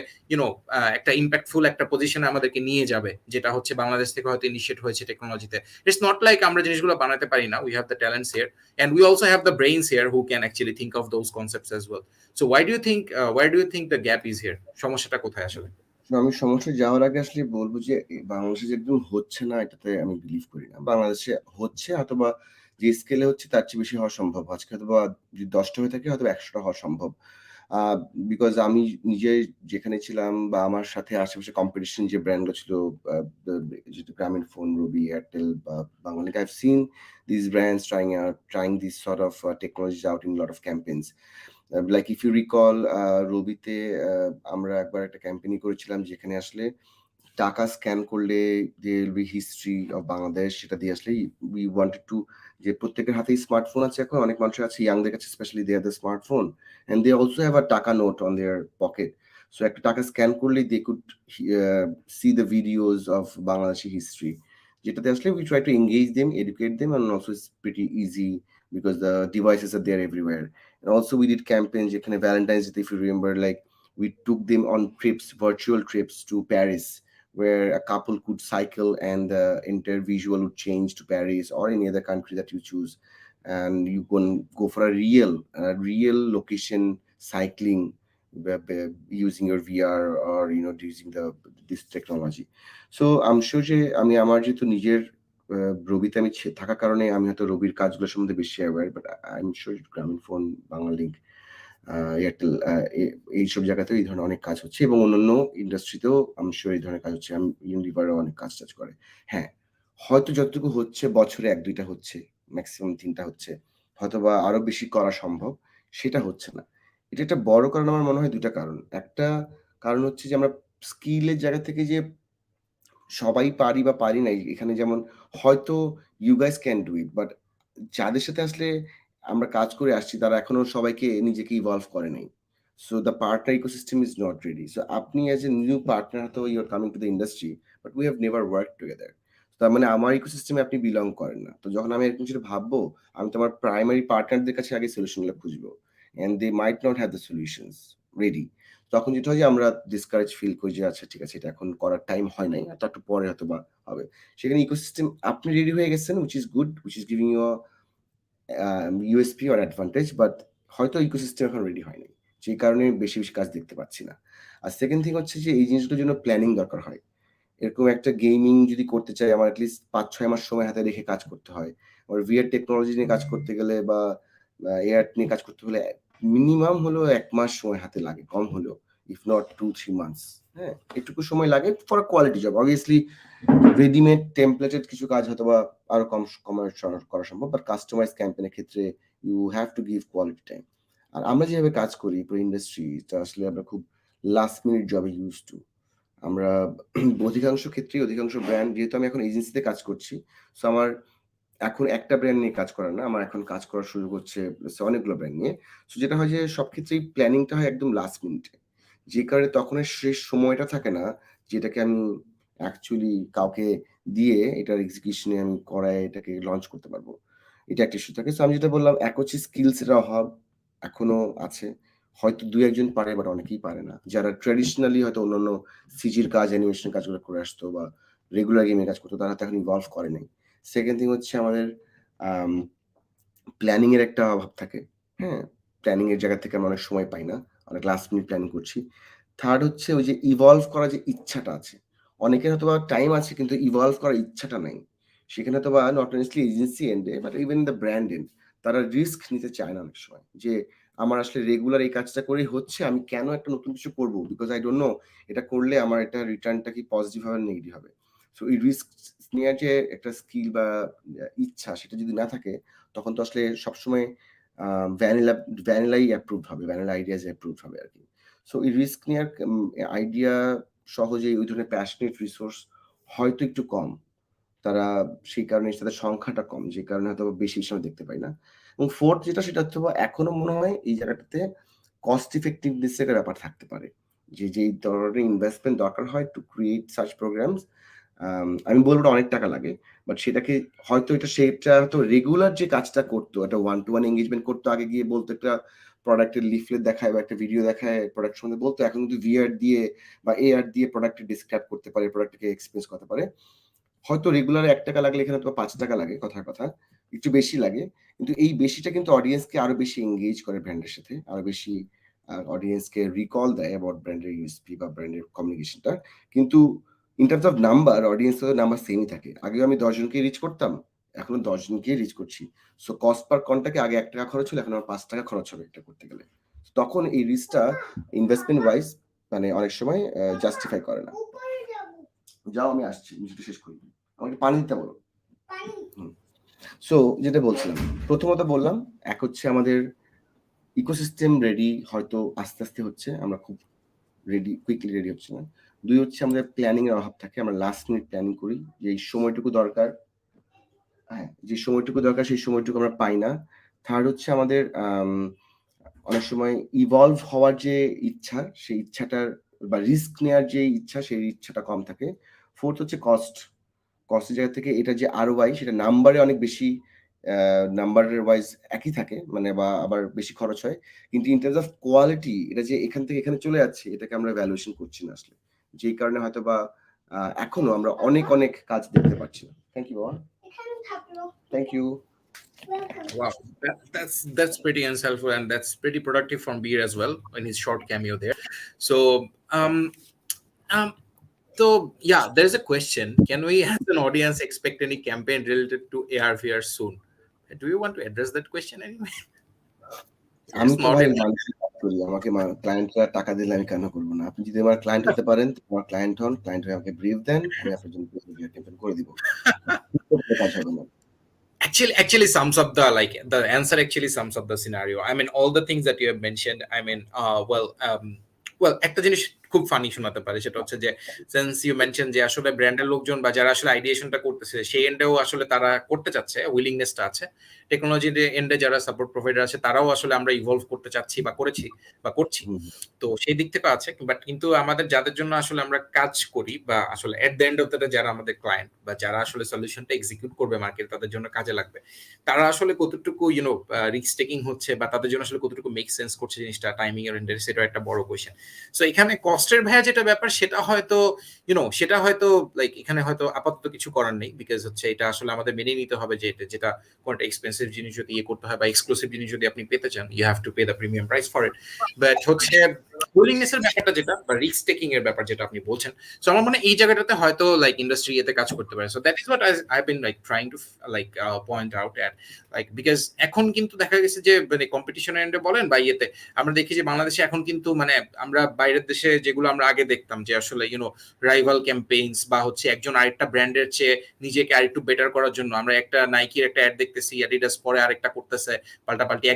একটা ইম্প্যাক্টফুল একটা পজিশনে আমাদেরকে নিয়ে যাবে, যেটা হচ্ছে বাংলাদেশ থেকে হয়তো ইনিশিয়েট হয়েছে টেকনোলজিতে। ইটস নট লাইক আমরা জিনিসগুলো বানাতে পারি না, we have the talents here and we also have the brains here who can actually think of those concepts as well. So why do you think the gap is here? সমস্যাটা কোথায় আসলে? আমি সমস্যা যাওয়ার আগে আসলে বলবো যে বাংলাদেশে যে একদম হচ্ছে না এটাতে আমি বিলিভ করি না। বাংলাদেশে হচ্ছে, অথবা যে স্কেলে হচ্ছে তার চেয়ে বেশি হওয়া সম্ভব। আজকে হয়তোবা যদি 10টা হয়ে থাকে হয়তো 100টা হওয়া সম্ভব। বিকজ আমি নিজে যেখানে ছিলাম বা আমার সাথে আশেপাশে কম্পিটিশন যে ব্র্যান্ডগুলো ছিল, যেটা গ্রামীণ ফোন, রবি, এয়ারটেল বা Banglalink, I've seen these brands trying these sort of technologies out in a lot of campaigns. Like if you recall, রবিতে আমরা একবার একটা ক্যাম্পেইন করেছিলাম যেখানে আসলে টাকা স্ক্যান করলে যে হিস্ট্রি অফ বাংলাদেশ, সেটা দিয়ে আসলে উই ওয়ান্টেড টু, যে প্রত্যেকের হাতেই স্মার্টফোন আছে এখন, অনেক মানুষের আছে, ইয়াংদের কাছে specially they are the smartphone and they also have a taka note on their pocket. So একটা টাকা স্ক্যান করলেই they could see the videos of Bangladeshi history, যেটাতে আসলে we try to engage them, educate them, and also it's pretty easy because the devices are there everywhere. And also we did campaigns যেখানে Valentine's Day, if you remember, like we took them on trips, virtual trips to Paris, where a couple could cycle and the entire visual would change to Paris or any other country that you choose, and you can go for a real location cycling using your VR or using this technology. So I'm sure যে আমি আমার যেহেতু নিজের রবিতে আমি থাকার কারণে আমি হয়তো রবির কাজগুলো সম্বন্ধে বেশি aware, but I am sure গ্রামীণ ফোন, বাংলালিংক, এয়ারটেল, এইসব জায়গাতেও এই ধরনের অনেক কাজ হচ্ছে, এবং অন্যান্য ইন্ডাস্ট্রিতেও আমি শিওর এই ধরনের কাজ হচ্ছে। ইউনিলিভারও অনেক কাজ টাজ করে। হ্যাঁ, হয়তো যতটুকু হচ্ছে বছরে 1-2টা হচ্ছে, ম্যাক্সিমাম 3টা হচ্ছে, হয়তোবা আরো বেশি করা সম্ভব, সেটা হচ্ছে না। এটা একটা বড় কারণ আমার মনে হয় 2টা কারণ। একটা কারণ হচ্ছে যে আমরা স্কিলের জায়গা থেকে যে সবাই পারি বা পারি নাই, এখানে যেমন হয়তো you guys can do it, but যাদের সাথে আসলে আমরা কাজ করে আসছি তারা এখনো সবাইকে নিজেকে ইভলভ করে নাই। So the partner ecosystem is not ready. So আপনি অ্যাজ এ নিউ পার্টনার হয়তো you are coming to the industry, but we have never work together. তার মানে আমার ইকোসিস্টেমে আপনি বিলং করেন না। তো যখন আমি এরকম কিছু ভাববো, আমি তো আমার প্রাইমারি পার্টনারদের কাছে আগে সলিউশনগুলো খুঁজবো, and they might not have the solutions ready. তখন যেটা হয় যে আমরা ডিসকারেজ ফিল করি যে আচ্ছা ঠিক আছে, এটা এখন করার টাইম হয় নাই, আর একটু পরে হয়তো বা হবে। সেখানে ইকোসিস্টেম আপনি রেডি হয়ে গেছেন, which is good, which is giving you a USP or advantage, but হয়তো ইকোসিস্টেম এখন রেডি হয়নি, সেই কারণে বেশি কাজ দেখতে পাচ্ছি না। আর সেকেন্ড থিং হচ্ছে যে এই জিনিসগুলোর জন্য প্ল্যানিং দরকার হয়। এরকম একটা গেমিং যদি করতে চাই, আমার অ্যাটলিস্ট 5-6 মাস সময় হাতে রেখে কাজ করতে হয়। আর VR টেকনোলজি নিয়ে কাজ করতে গেলে বা এআর নিয়ে কাজ করতে হলে মিনিমাম হলো 1 মাস সময় হাতে লাগে, কম হলেও, ইফ নট 2-3 মান্থস। হ্যাঁ, এটুকু সময় লাগে for a quality job. Obviously readymade templated কিছু কাজ হয়তো বা আরো কম করা সম্ভব, বাট কাস্টমাইজ ক্যাম্পেইনের ক্ষেত্রে you have to give quality time. আর আমরা যেভাবে কাজ করি পুরো ইন্ডাস্ট্রিটা আসলে আমরা খুব লাস্ট মিনিট জবে ইউজ টু। আমরা অধিকাংশ ক্ষেত্রেই অধিকাংশ ব্র্যান্ড, যেহেতু আমি এখন এজেন্সিতে কাজ করছি, সো আমার এখন একটা ব্র্যান্ড নিয়ে কাজ করার না, আমার এখন কাজ করার সুযোগ হচ্ছে অনেকগুলো ব্র্যান্ড নিয়ে। সো যেটা হয় যে সব ক্ষেত্রেই প্ল্যানিংটা হয় একদম লাস্ট মিনিটে, যে কারণে তখন শেষ সময়টা থাকে না যেটাকে আমি অ্যাকচুয়ালি কাউকে দিয়ে এটার এক্সিকিউশনে আমি করায় এটাকে লঞ্চ করতে পারবো। এটা একটা ইস্যু থাকে। সো আমি যেটা বললাম, এক হচ্ছে স্কিলস এর অভাব এখনো আছে, হয়তো 2-1 পারে, বাট অনেকেই পারে না। যারা ট্র্যাডিশনালি হয়তো অন্যান্য সিজির কাজ, অ্যানিমেশন কাজগুলো করে আসতো বা রেগুলার গেমের কাজ করতো, তারা হয়তো এখন ইভলভ করে নাই। সেকেন্ড থিং হচ্ছে আমাদের প্ল্যানিং এর একটা অভাব থাকে। হ্যাঁ? প্ল্যানিং এর জায়গা থেকে আমরা অনেক সময় পাই না। অনেক লাস্ট মিনিট প্ল্যানিং করছি। থার্ড হচ্ছে ওই যে ইভলভ করার যে ইচ্ছাটা আছে। অনেকের হয়তোবা টাইম আছে কিন্তু ইভলভ করার ইচ্ছাটা নাই। সেখানে হয়তোবা নট অনলি এজেন্সি এন্ডে but even the brand end তারা রিস্ক নিতে চায় না অনেক সময়। যে আমার আসলে রেগুলার এই কাজটা করেই হচ্ছে, আমি কেন একটা নতুন কিছু করব? বিকজ আই ডোন্ট নো এটা করলে আমার এটা রিটার্নটা কি পজিটিভ হবে না নেগেটিভ হবে। সো এই রিস্ক নেয়ার যে একটা স্কিল বা ইচ্ছা সেটা যদি না থাকে তখন তো আসলে সবসময় আ ভ্যানিলা ভ্যানিলাই অ্যাপ্রুভড হবে। ভ্যানিলা আইডিয়াস অ্যাপ্রুভড হবে আরকি। সো এই রিস্ক নেয়ার আইডিয়া সহজেই ওই ধরনের প্যাশনেট রিসোর্স হয়তো একটু কম। তারা সেই কারণে তাদের সংখ্যাটা কম। যে কারণে হয়তোবা বেশি সময় দেখতে পাই না। এবং 4th যেটা সেটা হচ্ছে এখনো মনে হয় এই জায়গাটাতে কস্ট ইফেক্টিভনেস এর একটা ব্যাপার থাকতে পারে। যে যেই ধরনের ইনভেস্টমেন্ট দরকার হয় টু ক্রিয়েট সাচ প্রোগ্রামস আমি বলব না অনেক টাকা লাগে। বাট সেটাকে হয়তো সেটা হয়তো রেগুলার যে কাজটা করতো, একটা ওয়ান টু ওয়ান এনগেজমেন্ট করতো, আগে গিয়ে বলতো একটা প্রোডাক্টের লিফলেট দেখায় বা একটা ভিডিও দেখায় প্রোডাক্ট সম্বন্ধে বলতো। এখন কিন্তু VR দিয়ে বা AR দিয়ে প্রোডাক্টকে ডিসক্রাইব করতে পারে, প্রোডাক্টকে এক্সপ্রেস করতে পারে। হয়তো রেগুলার ৳১ লাগলে এখানে হয়তো ৳৫ লাগে, কথার কথা। একটু বেশি লাগে। কিন্তু এই বেশিটা কিন্তু অডিয়েন্সকে আরো বেশি এনগেজ করে ব্র্যান্ডের সাথে। আরো বেশি অডিয়েন্সকে রিকল দেয় অ্যাবাউট ব্র্যান্ডের ইউএসপি বা ব্র্যান্ডের কমিউনিকেশনটা। কিন্তু in terms of number, audience তো নাম্বার সেমই থাকে। আগেও আমি ১০ জনকে রিচ করতাম। এখনো ১০ জনকেই রিচ করছি। সো কস্ট পার কনটাক্টে আগে ৳১ খরচ হলো, এখন আমার ৳৫ খরচ হবে এটা করতে গেলে। তখন এই রিচটা ইনভেস্টমেন্ট ওয়াইজ মানে অনেক সময় জাস্টিফাই করে না। যাও আমি আসছি। জিনিসটা শেষ করি। আমাকে পানি দিতে বলো। হুম। সো যেটা বলছিলাম, প্রথমত বললাম, এক হচ্ছে আমাদের ইকোসিস্টেম রেডি হয়তো আস্তে, আস্তে হচ্ছে। আমরা খুব কুইকলি রেডি হচ্ছি না। ২ হচ্ছে আমাদের প্ল্যানিং এর অভাব থাকে। আমরা লাস্ট মিনিট প্ল্যানিং করি। যে এই সময়টুকু দরকার হ্যাঁ, যে সময়টুকু দরকার সেই সময়টুকু আমরা পাই না। থার্ড হচ্ছে আমাদের অনেক সময় ইভলভ হওয়ার যে ইচ্ছা, সেই ইচ্ছাটার বা রিস্ক নেয়ার যে ইচ্ছা, সেই ইচ্ছাটা কম থাকে। ফোর্থ হচ্ছে কস্ট। কস্টের জায়গা থেকে এটা যে ROI সেটা নাম্বারে অনেক বেশি নাম্বারের ওয়াইজ একই থাকে মানে বা আবার বেশি খরচ হয়। কিন্তু ইন টার্মস অফ কোয়ালিটি এটা যে এখান থেকে এখানে চলে যাচ্ছে এটাকে আমরা ভ্যালুয়েশন করছি না আসলে। যেই কারণে হয়তোবা এখনো আমরা অনেক, অনেক কাজ দেখতে পাচ্ছি না। থ্যাংক ইউ বাবা। Thank you. Wow, that's pretty insightful and that's pretty productive from Beer as well in his short cameo there. So um so yeah, there's a question. Can we as an audience expect any campaign related to ARVR soon? Do you want to address that question anyway? আমি It's তো not ভাই in মানুষের কাজ করি। আমাকে ক্লায়েন্টরা টাকা দিলে আমি কেন করব না? আপনি যদি আমার ক্লায়েন্ট হতে পারেন, আমার ক্লায়েন্ট হন, ক্লায়েন্ট হয়ে আমাকে ব্রিফ দেন, আমি আপনার জন্য ক্যাম্পেইন করে দিব। কাজ হবে না। actually sums up the answer actually sums up the scenario. I mean, all the things that you have mentioned, I mean, well একটা জিনিস খুব ফানি শোনাতে পারে, সেটা হচ্ছে যে সিন্স ইউ মেনশন যে আসলে ব্র্যান্ডের লোকজন বা যারা আসলে আইডিয়েশনটা করতেছে সেই এন্ডেও আসলে তারা করতে চাচ্ছে, উইলিংনেসটা আছে। টেকনোলজি এন্ডে যারা সাপোর্ট প্রোভাইডার আছে তারাও আসলে আমরা ইভলভ করতে চাচ্ছি বা করেছি বা করছি। হুম, তো সেই দিক থেকে আছে, বাট কিন্তু আমাদের যাদের জন্য আসলে আমরা কাজ করি বা আসলে at the end of the day যারা আমাদের ক্লায়েন্ট বা যারা আসলে সলিউশনটা এক্সিকিউট করবে মার্কেট, তাদের জন্য কাজে লাগবে, তারা আসলে কতটুকু রিস্ক টেকিং হচ্ছে বা তাদের জন্য আসলে কতটুকু মেক সেন্স করছে জিনিসটা টাইমিং এর এন্ডে, সেটা একটা বড় কোয়েশ্চেন। সো এখানে কস্টের ভাইয়া যেটা ব্যাপার সেটা হয়তো সেটা হয়তো লাইক এখানে হয়তো আপাতত কিছু করার নেই, বিকজ হচ্ছে এটা আসলে আমাদের মেনে নিতে হবে যে যেটা কোনো একটা এক্সপেন্সিভ জিনিস যদি করতে হয় বা এক্সক্লুসিভ জিনিস যদি আপনি পেতে চান, you have to pay the premium price for it. But হচ্ছে উইলিংনেস এর ব্যাপারটা যেটা বা রিস্ক টেকিং এর ব্যাপার যেটা আপনি বলছেন, সো আমার মনে হয় এই জায়গাটাতে হয়তো লাইক ইন্ডাস্ট্রি এতে কাজ করতে পারে। So that is what I been like trying to like point out at, like because এখন কিন্তু দেখা গেছে যে মানে কম্পিটিশনের এন্ডে বলেন বা ইয়েতে আমরা দেখি যে বাংলাদেশে এখন কিন্তু মানে আমরা বাইরের দেশে যেগুলো আমরা আগে দেখতাম যে আসলে রাইভাল ক্যাম্পেইনস বা হচ্ছে একজন আরেকটা ব্র্যান্ডের চেয়ে নিজেকে আরেকটু বেটার করার জন্য আমরা একটা নাইকির একটা অ্যাড দেখতেছি, অ্যাডিডাস পরে আরেকটা করতেছে, পাল্টাপাল্টি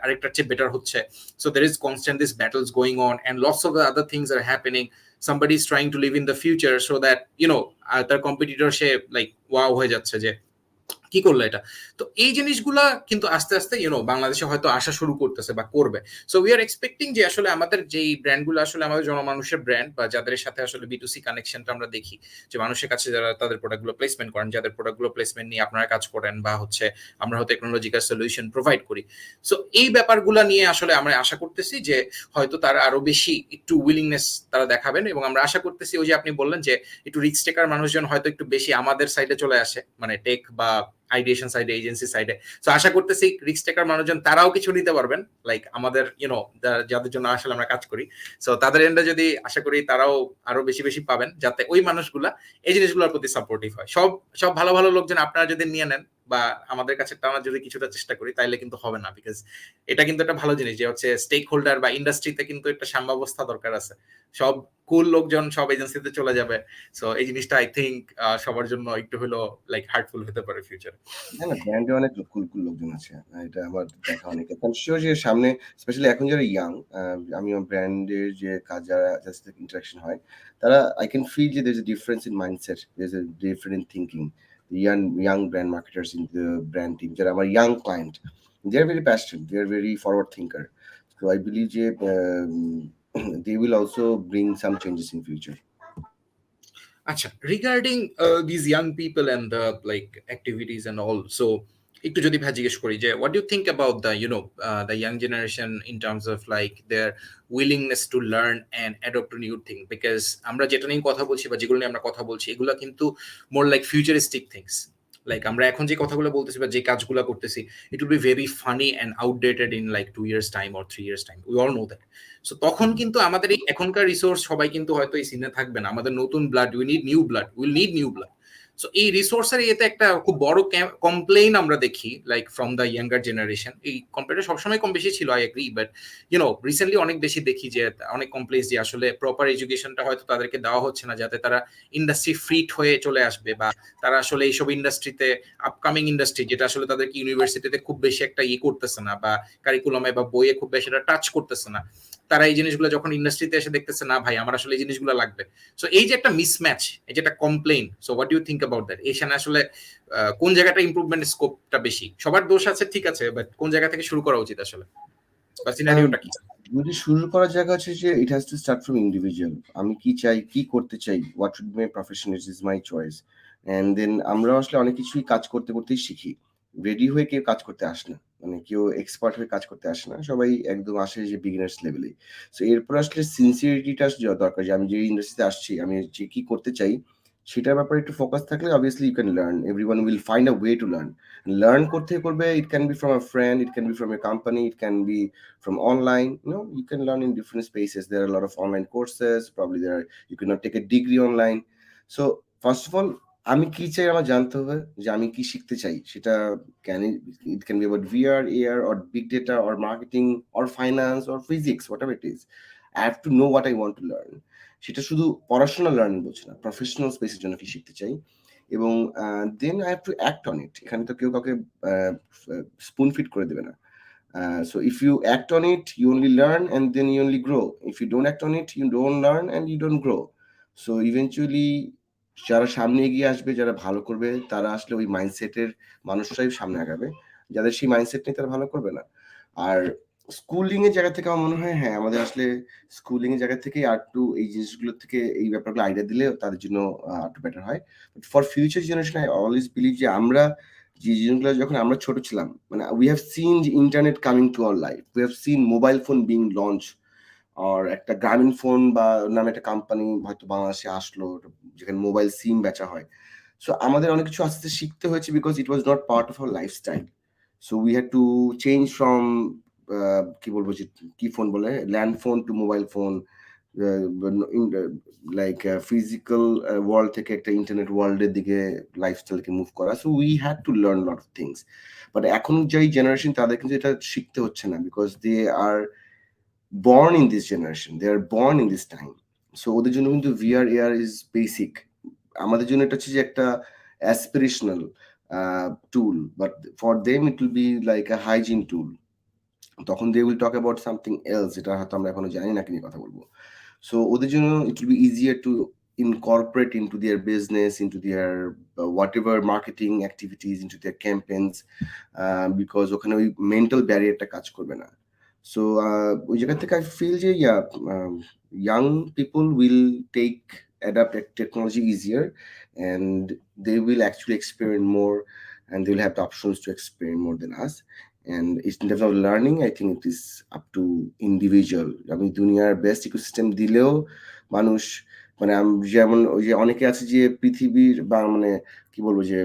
আরেকটার চেয়ে বেটার হচ্ছে। So there is constant this battles going on and lots of the other things are happening. Somebody is trying to live in the future so that তার কম্পিটিটর সে লাইক ওয়াও হয়ে যাচ্ছে যে কি করলো এটা। তো এই জিনিসগুলা কিন্তু আস্তে আস্তে বাংলাদেশে হয়তো আসা শুরু করতেছে বা করবে। সো উই আর এক্সপেক্টিং যে আসলে আমাদের যেই ব্র্যান্ডগুলো আসলে আমাদের জনমানুষের ব্র্যান্ড, বা যাদের সাথে আসলে বিটুসি কানেকশনটা আমরা দেখি, যে মানুষের কাছে যারা তাদের প্রোডাক্টগুলো প্লেসমেন্ট করেন, যাদের প্রোডাক্টগুলো প্লেসমেন্ট নিয়ে আপনারা কাজ করেন, বা হচ্ছে আমরা হয়তো টেকনোলজিক্যাল সলিউশন প্রোভাইড করি। সো এই ব্যাপারগুলো নিয়ে আসলে আমরা আশা করতেছি যে হয়তো তারা আরো বেশি একটু উইলিংনেস তারা দেখাবেন, এবং আমরা আশা করতেছি ওই যে আপনি বললেন যে একটু রিস্ক টেকার মানুষজন হয়তো একটু বেশি আমাদের সাইডে চলে আসে, মানে টেক বা আইডিয়েশন সাইডে, এজেন্সি সাইডে। তো আশা করতেছি রিস্ক টেকার মানুষজন তারাও কিছু নিতে পারবেন, লাইক আমাদের যাদের জন্য আসলে আমরা কাজ করি। সো তাদের এন্ডে যদি আশা করি তারাও আরো বেশি বেশি পাবেন, যাতে ওই মানুষগুলা এই জিনিসগুলোর প্রতি সাপোর্টিভ হয়। সব সব ভালো ভালো লোকজন আপনারা যদি নিয়ে নেন বা আমাদের কাছে টানার যদি কিছুটা চেষ্টা করি, তাইলে কিন্তু হবে না। বিকজ এটা কিন্তু একটা ভালো জিনিস যে হচ্ছে স্টেক হোল্ডার বা ইন্ডাস্ট্রিতে কিন্তু একটা সাম্যাবস্থা দরকার আছে। সব কুল লোকজন সব এজেন্সিতে চলে যাবে। সো এই জিনিসটা আই থিঙ্ক সবার জন্য একটু হলো লাইক হার্টফুল হতে পারে ফিউচারে। না না, ব্র্যান্ডে অনেক কুল কুল লোকজন আছে, এটা আমার দেখা অনেক। আমি শিওর যে সামনে স্পেশালি এখন যারা ইয়াং, আমি ব্র্যান্ডের যে কাজ যারা যাদের সাথে ইন্টারাকশন হয়, তারা আই ক্যান ফিল যে there is a difference in mindset, there is a different in thinking. Young brand marketers in the brand team, যারা আমার young client, they are very passionate, they are very forward thinker. So I believe যে they will also bring some changes in future. আচ্ছা, regarding this young people and the like activities and all, so একটু যদি ভাই জিজ্ঞেস করি যে what do think about the the young generation in terms of like their willingness to learn and adapt to new thing? Because আমরা যেটা নিয়ে কথা বলছি বা যেগুলো নিয়ে আমরা কথা বলছি, এগুলো কিন্তু more like futuristic things. Like আমরা এখন যে কথাগুলো বলতেছি বা যে কাজগুলো করতেছি, it will be very funny and outdated in like 2 years time or 3 years time, we all know that. So তখন কিন্তু আমাদের এই এখনকার রিসোর্স সবাই কিন্তু হয়তো এই সিনে থাকবে না। আমাদের নতুন blood, we need new blood, will need new blood. So এই রিসোর্সের এতে একটা খুব বড় কমপ্লেইন আমরা দেখি like from the younger generation. এই কমপ্লেইনটা সবসময় কম বেশি ছিল, আই এগ্রি, বাট রিসেন্টলি অনেক বেশি দেখি যে অনেক কমপ্লেইন যে আসলে প্রপার এডুকেশনটা হয়তো তাদেরকে দেওয়া হচ্ছে না, যাতে তারা ইন্ডাস্ট্রি ফিট হয়ে চলে আসবে, বা তারা আসলে এইসব ইন্ডাস্ট্রিতে আপকামিং ইন্ডাস্ট্রি যেটা আসলে তাদেরকে ইউনিভার্সিটিতে খুব বেশি একটা করতেছে না, বা কারিকুলামে বা বইয়ে খুব বেশি একটা টাচ করতেছে না, তারা এই জিনিসগুলো যখন ইন্ডাস্ট্রিতে এসে দেখতেছে না ভাই আমার আসলে এই জিনিসগুলো লাগবে। সো এই যে একটা মিসম্যাচ, এই যে একটা complain, so what you think about that? এখানে আসলে কোন জায়গাটা ইমপ্রুভমেন্ট স্কোপটা বেশি? সবার দোষ আছে ঠিক আছে, বাট কোন জায়গা থেকে শুরু করা উচিত আসলে, বা সিনারিওটা কি? যদি শুরু করার জায়গা হচ্ছে যে it has to start from individual. আমি কি চাই, কি করতে চাই, what should my profession, it is my choice. And then আমরা আসলে অনেক কিছুই কাজ করতে করতেই শিখি। রেডি হয়ে কেউ কাজ করতে আসে না, মানে কেউ এক্সপার্ট হয়ে কাজ করতে আসে না, সবাই একদম আসে যে বিগিনার্স লেভেলে। সো এরপর আসলে সিনসিয়ারিটিটা দরকার, যে আমি যে ইন্ডাস্ট্রিতে আসছি, আমি যে কি করতে চাই সেটার ব্যাপারে একটু ফোকাস থাকলে obviously you can learn, everyone will find a way to learn. Learn করতে করবে, it can be from a friend, it can be from a company, it can be from online. You can learn in different spaces. There are a lot of online courses, probably there are, you cannot take a degree online. So first of all, আমি কি চাই আমার জানতে হবে, যে আমি কি শিখতে চাই। সেটা it can be about VR, AR, or big data, or marketing, or finance, or physics, whatever it is. I have to know what I want to learn. সেটা শুধু পড়াশোনা লার্নিং বলছি না, প্রফেশনাল স্পেসের জন্য কি শিখতে চাই। এবং then I have to act on it. এখানে তো কেউ কাউকে স্পুন ফিট করে দেবে না। So if you act on it, you only learn and then you only grow. If you don't act on it, you don't learn and you don't grow. So eventually যারা সামনে এগিয়ে আসবে, যারা ভালো করবে, তারা আসলে ওই মাইন্ডসেটের মানুষরাই সামনে আগাবে। যাদের সেই মাইন্ডসেট নেই তারা ভালো করবে না। আর স্কুলিং এর জায়গা থেকে আমার মনে হয়, হ্যাঁ, আমাদের আসলে স্কুলিং এর জায়গা থেকে আর একটু এই জিনিসগুলো থেকে এই ব্যাপারগুলো আইডিয়া দিলে তাদের জন্য একটু বেটার হয়। But for future generation I always believe যে আমরা যে জিনিসগুলো যখন আমরা ছোট ছিলাম, মানে we have seen internet coming to our life, we have seen mobile phone being launch, আর একটা গ্রামীণ ফোন বা নামে একটা কোম্পানি হয়তো বাংলাদেশে আসলো, যেখানে মোবাইল সিম বেচা হয়। সো আমাদের অনেক কিছু আস্তে আস্তে শিখতে হয়েছে, because it was not part of our lifestyle. So we had to change from কি বলবো, যে কি ফোন বলে, land phone to mobile phone, like physical world থেকে একটা ইন্টারনেট ওয়ার্ল্ডের দিকে লাইফস্টাইলকে মুভ করা। So we had to learn lot of things. But এখন যেই জেনারেশন, তাদের কিন্তু এটা শিখতে হচ্ছে না, because they are born in this generation, they are born in this time. So ওদের জন্য কিন্তু VR AR is basic. আমাদের জন্য এটা হচ্ছে যে একটা aspirational tool, but for them it will be like a hygiene tool. তখন they will talk about something else, যেটা হয়তো আমরা এখনো জানি না, কি নিয়ে কথা বলবো। So ওদের জন্য it will be easier to incorporate into their business, into their whatever marketing activities, into their campaigns, because ওখানে ওই মেন্টাল ব্যারিয়ারটা কাজ করবে না। সো ওই জায়গা থেকে আই ফিল যে young people will take adapt technology easier, and they will actually experiment more, and they will have the options to experiment more than us. And in terms of learning, I think it is up to individual. আমি দুনিয়ার best ecosystem দিলেও মানুষ, মানে যেমন ওই যে অনেকে আছে যে পৃথিবীর বা মানে কি বলবো যে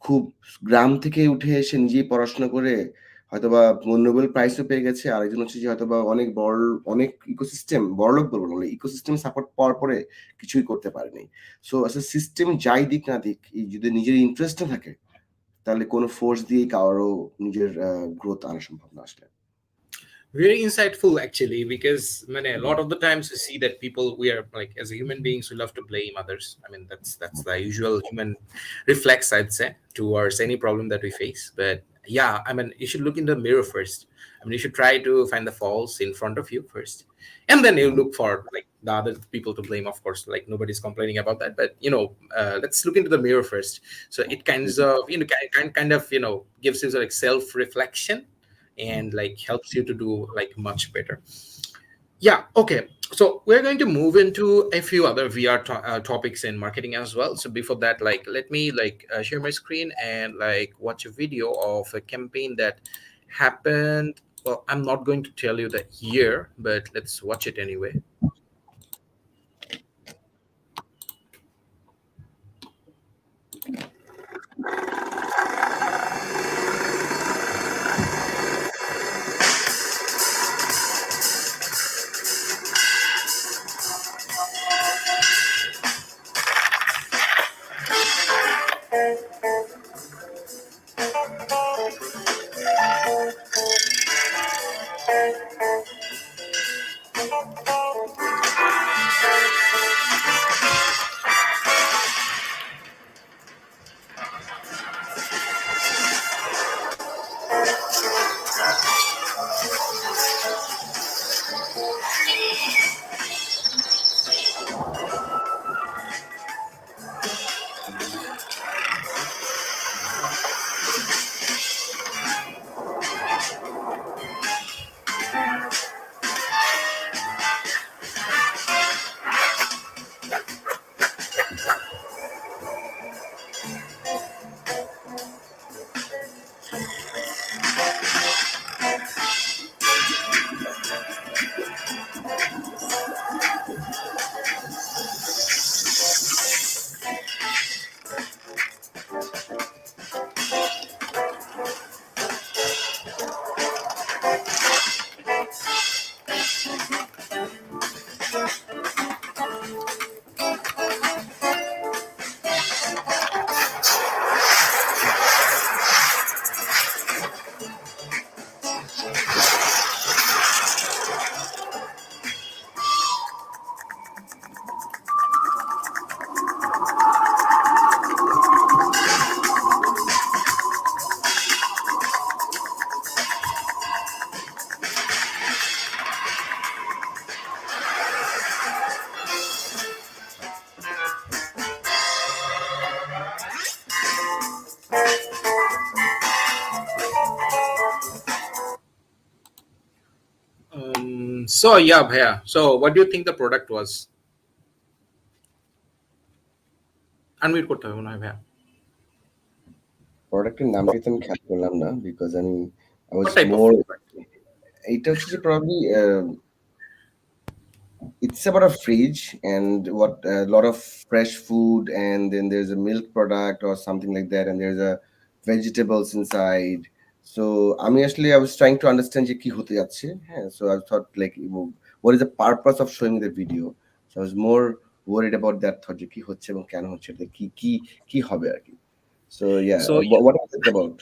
খুব গ্রাম থেকে উঠে এসে নিজেই পড়াশোনা করে হয়তোবা নোবেল প্রাইজও পেয়ে গেছে, আরেকজন হচ্ছে যে হয়তোবা অনেক বড়, অনেক ইকোসিস্টেম, বড়লোক বলবো না, ইকোসিস্টেম সাপোর্ট পাওয়ার পরে কিছুই করতে পারেনি। সো আসলে সিস্টেম যাই দিক না দিক, যদি নিজের ইন্টারেস্ট না থাকে তাহলে কোনো ফোর্স দিয়েই কারো নিজের গ্রোথ আনা সম্ভব না আসলে। Very insightful, actually, because a lot of the times we see that people, we are like, as human beings, we love to blame others. I mean, that's the usual human reflex, I'd say, towards any problem that we face. But yeah, you should look in the mirror first. You should try to find the faults in front of you first, and then you look for like the other people to blame. Of course, like nobody's complaining about that, but let's look into the mirror first. So it kinds of kind of gives you like self reflection, and like helps you to do like much better. Yeah, okay, so we're going to move into a few other VR topics in marketing as well. So before that, like, let me like share my screen and like watch a video of a campaign that happened. Well, I'm not going to tell you the year, but let's watch it anyway. So yeah, Bhaiya. So what do you think the product was? Unmute করতে হবে মনে হয় ভাইয়া। প্রোডাক্টের নামটা তো আমি খেয়াল করলাম না, বিকজ আমি I was What type of more, product? এটা হচ্ছে যে probably it's about a fridge and what a lot of fresh food, and then there's a milk product or something like that, and there's a vegetables inside. So আমি আসলে I was trying to understand যে কি হতে যাচ্ছে, হ্যাঁ, so I thought like what is the purpose of showing the video. So I was more worried about that, thought যে কি হচ্ছে এবং কেন হচ্ছে, কি কি কি হবে আর কি. So yeah, So what is it about?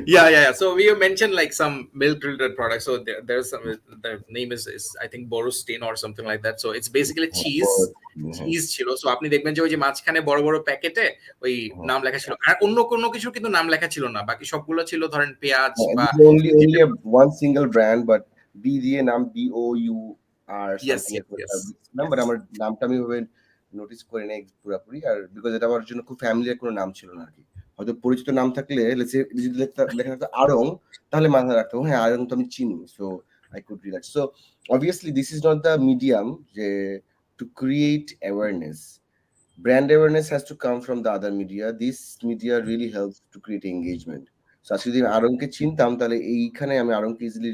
yeah. So we mentioned like some milk related products. So there's some, the name is I think Borustein or something like that. So it's basically cheese ছিল। So আপনি দেখবেন যে ওই যে মাঝখানে বড় বড় প্যাকেটে ওই নাম লেখা ছিল, আর অন্য কোনো কিছু কিন্তু নাম লেখা ছিল না, বাকি সবগুলো ছিল ধরেন পেঁয়াজ বা only one single brand, but B দিয়ে নাম BOUR something, yes. নাম, but আমার নামটা আমি ভাবে নোটিস করি না পুরোপুরি, আর বিকজ এটা আমার জন্য খুব ফ্যামিলিয়ার কোনো নাম ছিল না আর কি। হয়তো পরিচিত নাম থাকলে যদি লেখা থাকতো আড়ং, তাহলে মাথায় রাখতো হ্যাঁ আড়ং তো আমি চিনি, so I could relax. So obviously this is not the medium যে to create awareness. Brand awareness has to come from the other media. This media really helps to create engagement. So আজকে যদি আমি আরংকে চিনতাম তাহলে এইখানে আমি আরংকে easily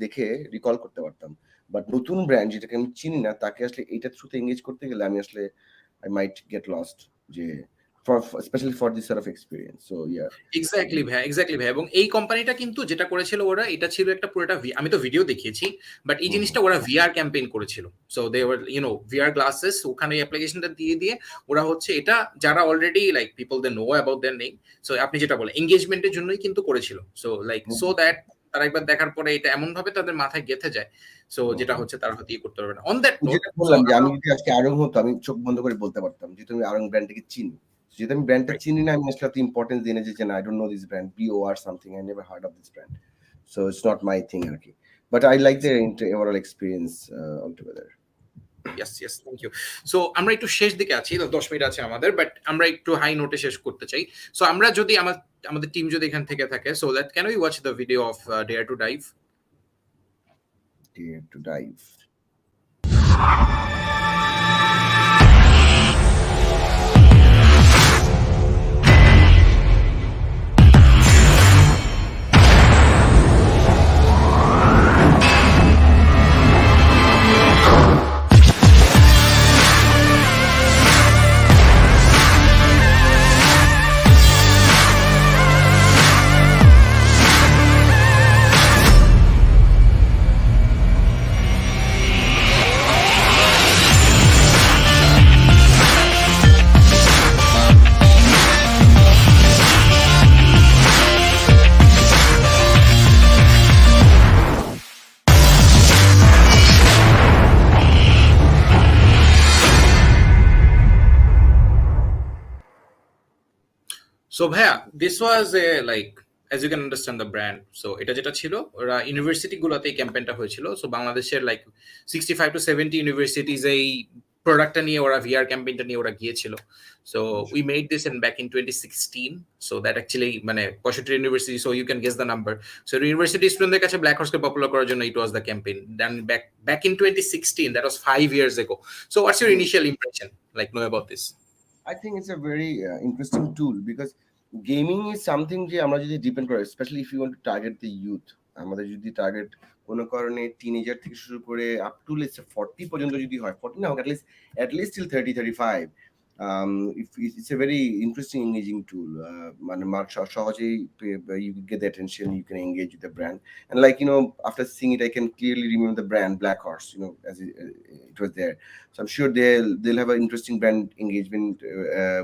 দেখে recall করতে পারতাম। বাট নতুন ব্র্যান্ড যেটাকে আমি চিনি না তাকে আসলে এইটা থ্রুতে এঙ্গেজ করতে গেলে আমি আসলে আই মাইট গেট লস্ট, যে for specially for this sort of experience. So yeah exactly ভাই। এবং এই কোম্পানিটা কিন্তু যেটা করেছিল ওরা, এটা ছিল একটা পুরোটা আমি তো ভিডিও দেখিয়েছি, বাট এই জিনিসটা ওরা ভিআর ক্যাম্পেইন করেছিল। So they wear VR glasses, ওখানে অ্যাপ্লিকেশনটা দিয়ে দিয়ে ওরা হচ্ছে এটা যারা already like people they know about their name, so আপনি যেটা বলেন এঙ্গেজমেন্টের জন্যই কিন্তু করেছিল। সো লাইক সো দ্যাট তারা একবার দেখার পরে এটা এমন ভাবে তাদের মাথায় গেঁথে যায়, সো যেটা হচ্ছে তারা হয়তো করতে পারবে না। অন দ্যাট নোট, যেটা বললাম যে আমি যদি আজকে আড়ং হতো আমি চোখ বন্ধ করে বলতে পারতাম যে তুমি আড়ং ব্র্যান্ডটাকে চিনি। যেহেতু আমি ব্র্যান্ডটা চিনি না, আমি আসলে এত ইম্পর্টেন্স দিই না যে I don't know this brand, BO or something, I never heard of this brand, so it's not my thing আর কি, but I like the overall experience altogether. Yes thank you. So আমরা একটু শেষ দিকে আছি, 10 মিনিট আছে আমাদের, but আমরা একটু হাই নোটে শেষ করতে চাই। সো আমরা যদি আমাদের টিম যদি এখান থেকে থাকে, so that can we watch the video of dare to dive? Dare to dive. So ভাইয়া, this was a like as you can understand the brand. So এটা যেটা ছিল, ওরা ইউনিভার্সিটি গুলোতে এই ক্যাম্পেইনটা হয়েছিল। সো বাংলাদেশের লাইক 65 to 70 ইউনিভার্সিটিজ এই প্রোডাক্টটা নিয়ে ওরা ভিআর ক্যাম্পেইনটা নিয়ে ওরা গিয়েছিল। So we made this in back in 2016। So that actually মানে 65 university, so you can guess the number. So university স্টুডেন্টদের কাছে ব্ল্যাক হর্সকে পপুলার করার জন্য it was the campaign done back in 2016। That was 5 years ago. So what's your initial impression like know about this? I think it's a very interesting tool because gaming is something যে আমরা যদি depend করে, specially if you want to target the youth, আমাদের যদি target কোনো কারণে teenager থেকে শুরু করে আপ টু লেটস সে 40 পর্যন্ত যদি হয়, 40 না at least till 30-35, it's a very interesting engaging tool. মানে সহজেই you get the attention, you can engage with the brand, and like after seeing it I can clearly remember the brand Black Horse, as it was there. So I'm sure they'll have an interesting brand engagement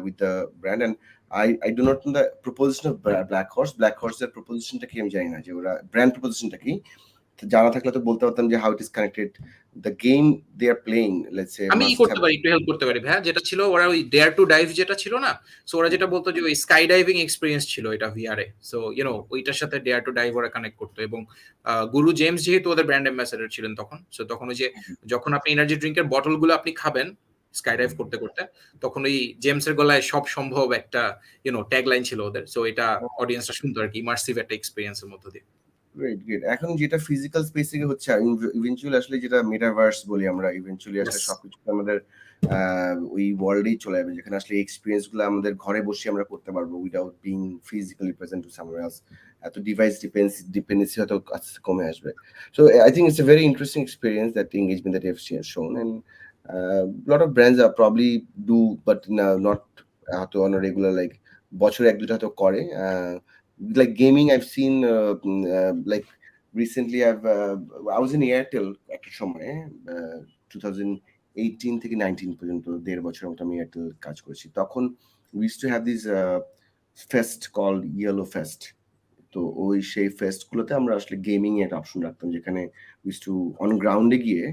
with the brand. And I do not know the proposition of Black Horse. Black Horse's proposition টা কি আমি জানি না, যে ওরা brand proposition টা কি জানা থাকলে তো বলতে পারতাম যে how it is connected the game they are playing, let's say আমি করতে পারি, একটু হেল্প করতে পারি ভাই। যেটা ছিল ওরা ওই ডেয়ার টু ডাইভ যেটা ছিল না, সো ওরা যেটা বলতো যে ওই স্কাই ডাইভিং এক্সপেরিয়েন্স ছিল এটা ভিআরে। সো ওইটার সাথে ডেয়ার টু ডাইভ ওরা কানেক্ট করতো। এবং গুরু জেমস যেহেতু ওদের ব্র্যান্ড অ্যাম্বাসেডর ছিলেন তখন, সো তখন ওই যে যখন আপনি এনার্জি ড্রিঙ্কের বটলগুলো আপনি খাবেন স্কাই ডাইভ করতে করতে, তখন ওই জেমসের গলায় সব সম্ভব একটা ট্যাগ লাইন ছিল ওদের। সো এটা অডিয়েন্সটা শুনতো আর কি, ইমার্সিভ একটা এক্সপেরিয়েন্সের মধ্য দিয়ে। গ্রেট। এখন যেটা ফিজিক্যাল স্পেস থেকে হচ্ছে, ইভেন্চুয়ালি আসলে যেটা মেটাভার্স বলি আমরা, ইভেন্চুয়ালি আসলে সবকিছু আমাদের ওই ওয়ার্ল্ডেই চলে যাবে, যেখানে আসলে এক্সপিরিয়েন্স গুলো আমাদের ঘরে বসে আমরা করতে পারবো without being physically present to somewhere else. এত ডিভাইস ডিপেন্ডেন্সি হয়তো আস্তে কমে আসবে। So I think it's a very interesting experience, that engagement that you have shown, and lot of brands are probably do, but not হয়তো on regular, like বছরে এক দুটো হয়তো করে। Like gaming, I've seen like recently I was in Airtel একটা সময় 2018 থেকে 19 পর্যন্ত 1.5 বছরের মতো আমি এয়ারটেল কাজ করেছি। তখন we used to have this fest called Yellow Fest. তো ওই সেই ফেস্ট গুলোতে আমরা আসলে গেমিং এর অপশন রাখতাম, যেখানে we used to on ground এ গিয়ে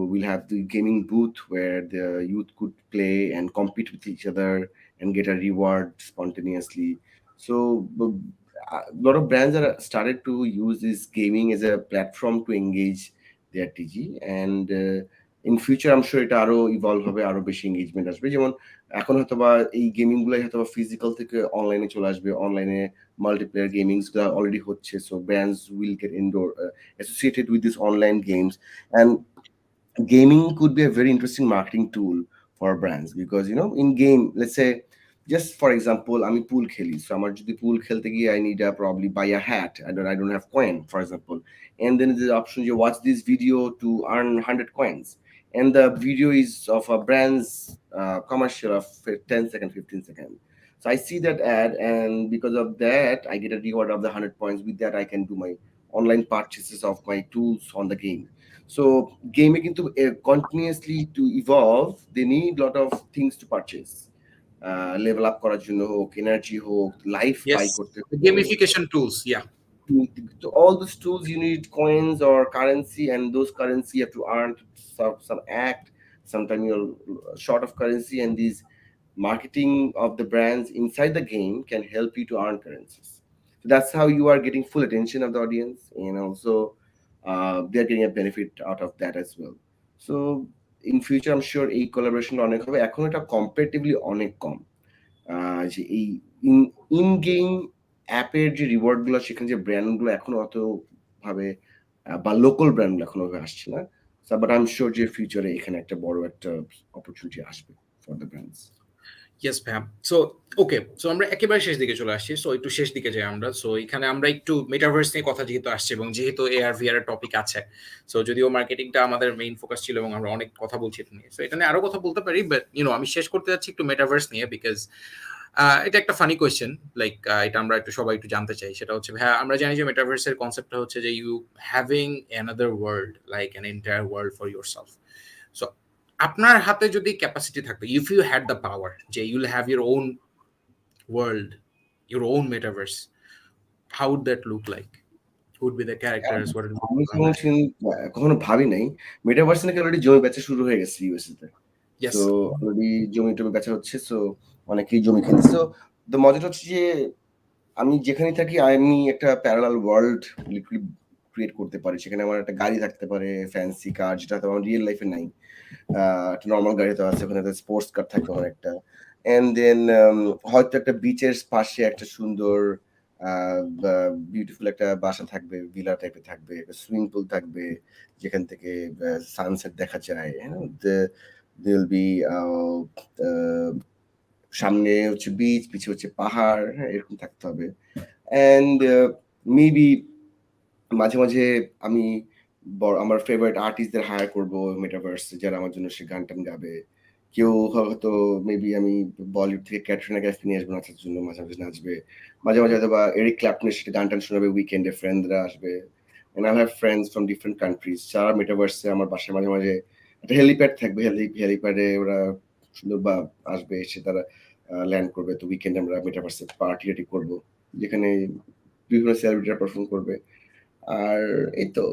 we'll have the gaming booth where the youth could play and compete with each other and get a reward spontaneously. So a lot of brands are started to use this gaming as a platform to engage their TG, and in future I'm sure এটা আরো evolve হবে, আরো বেশি engagement আসবে। যেমন এখন হয়তোবা এই গেমিং গুলাই হয়তোবা ফিজিক্যাল থেকে অনলাইনে চলে আসবে, অনলাইনে মাল্টিপ্লেয়ার গেমিংস গুলো অলরেডি হচ্ছে, so brands will get indoor associated with these online games. And gaming could be a very interesting marketing tool for brands, because in game, let's say, just for example, আমি pool খেলি, so আমার যদি pool খেলতে গিয়ে I need to probably buy a hat, I don't have coin, for example, and then the option you watch this video to earn 100 coins, and the video is of a brand's commercial of 10 second, 15 second. So I see that ad, and because of that I get a reward of the 100 points. With that I can do my online purchases of my tools on the game. So gaming into continuously to evolve, they need lot of things to purchase. Level up করার জন্য হোক, energy হোক, life by Yes, করতে the হোক, gamification tools. Yeah. to all those tools you need coins or currency, and those currency you have to earn to some act. Sometimes you're short of currency, and these marketing of the brands inside the game can help you to earn currencies. So that's how you are getting full attention of the audience, and also they're getting a benefit out of that as well. So in future I'm sure এই collaboration অনেক হবে। এখন এটা comparatively অনেক কম। যে এই in game অ্যাপের যে রিওয়ার্ড গুলো, সেখানে যে ব্র্যান্ড গুলো এখনো অত ভাবে বা লোকাল ব্র্যান্ড গুলো এখনো আসছে না। বাট আই এম শিওর যে ফিউচারে এখানে একটা বড় একটা অপরচুনিটি আসবে ফর দ্য ব্র্যান্ডস। ইয়েস ভ্যাম। সো ওকে, সো আমরা একেবারে শেষ দিকে চলে আসছি, সো একটু শেষ দিকে যাই আমরা। সো এখানে আমরা একটু মেটাভার্স নিয়ে কথা যেহেতু আসছে, এবং যেহেতু ARVR এর টপিক আছে, সো যদিও মার্কেটিংটা আমাদের মেইন ফোকাস ছিল এবং আমরা অনেক কথা বলছি এটা নিয়ে, সো এটা নিয়ে আরো কথা বলতে পারি, বাট আমি শেষ করতে যাচ্ছি একটু মেটাভার্স নিয়ে, বিকজ এটা একটা ফানি কোয়েশ্চেন। লাইক এটা আমরা একটু সবাই একটু জানতে চাই, সেটা হচ্ছে হ্যাঁ, আমরা জানি যে মেটাভার্সের কনসেপ্টটা হচ্ছে যে you having another world, like an entire world for yourself. So আপনার হাতে যদি ক্যাপাসিটি থাকতো, if you had the power, যে you'll have your own world, your own metaverse, how would that look like? Who would be the characters, what would আমি be the কখনো ভাবি নাই। Metaverse নাকি অলরেডি জমি বেচা শুরু হয়ে গেছে ইউএসএ তে। ইয়েস। সো অলরেডি জমি টমি বেচা হচ্ছে, সো অনেকেই জমি কিনছে। সো দ্য মজাটা হচ্ছে যে আমি যেখানে থাকি আমি একটা প্যারালাল ওয়ার্ল্ড লিটারালি ক্রিয়েট করতে পারি। সেখানে আমার একটা গাড়ি থাকতে পারে, ফ্যান্সি কার, যেটা তো আমার রিয়েল লাইফে নাই। একটা নর্মাল গাড়ি তো আছে, ওখানে স্পোর্টস কার থাকবে আমার একটা। এন্ড দেন হয়তো একটা বিচের পাশে একটা সুন্দর বিউটিফুল একটা বাসা থাকবে, ভিলা টাইপের থাকবে, একটা সুইমিং পুল থাকবে যেখান থেকে সানসেট দেখা যায়। দেয়াল বি সামনে হচ্ছে বিচ, পিছে হচ্ছে পাহাড়, হ্যাঁ, এরকম থাকতে হবে। অ্যান্ড মেবি মাঝে মাঝে আমি আমার ফেভারিট আর্টিস্টদের হায়ার করব মেটাভার্স, যারা আমার জন্য সে গান টান গাবে। কেউ হয়তো মেবি আমি বলিউড থেকে ক্যাটরিনা কাইফ নিয়ে আসবো নাচার জন্য, মাঝে মাঝে নাচবে। মাঝে মাঝে হয়তো বা এরিক ক্ল্যাপটনের সাথে গান টান শোনাবে, উইকেন্ডে ফ্রেন্ডরা আসবে। And I have friends from different countries, যারা মেটাভার্সে আমার বাসায় মাঝে মাঝে একটা হেলিপ্যাড থাকবে, হেলিপ্যাডে ওরা সুন্দর বা আসবে, এসে তারা ল্যান্ড করবে। তো উইকেন্ডে আমরা মেটাভার্সে পার্টি টাটি করবো, যেখানে বিভিন্ন সেলিব্রিটিরা পারফর্ম করবে। আর এই তো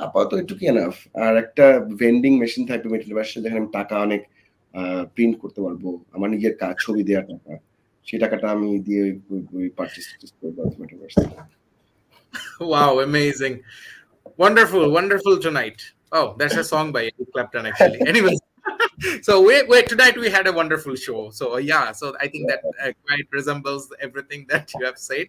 আপাতত এটুকু এনাফ। আর একটা ভেন্ডিং মেশিন থাকবে মেটাভার্সে, যেখানে আমি টাকা অনেক প্রিন্ট করতে পারবো, আমার নিজের কাজ, ছবি দেওয়ার টাকা, সেই টাকাটা আমি দিয়ে পারচেস করবো metaverse. Wow, amazing. Wonderful, wonderful tonight. Oh, that's a song by Eric Clapton, actually. Anyways, so tonight we had a wonderful show. So yeah, so I think that quite resembles everything that you have said,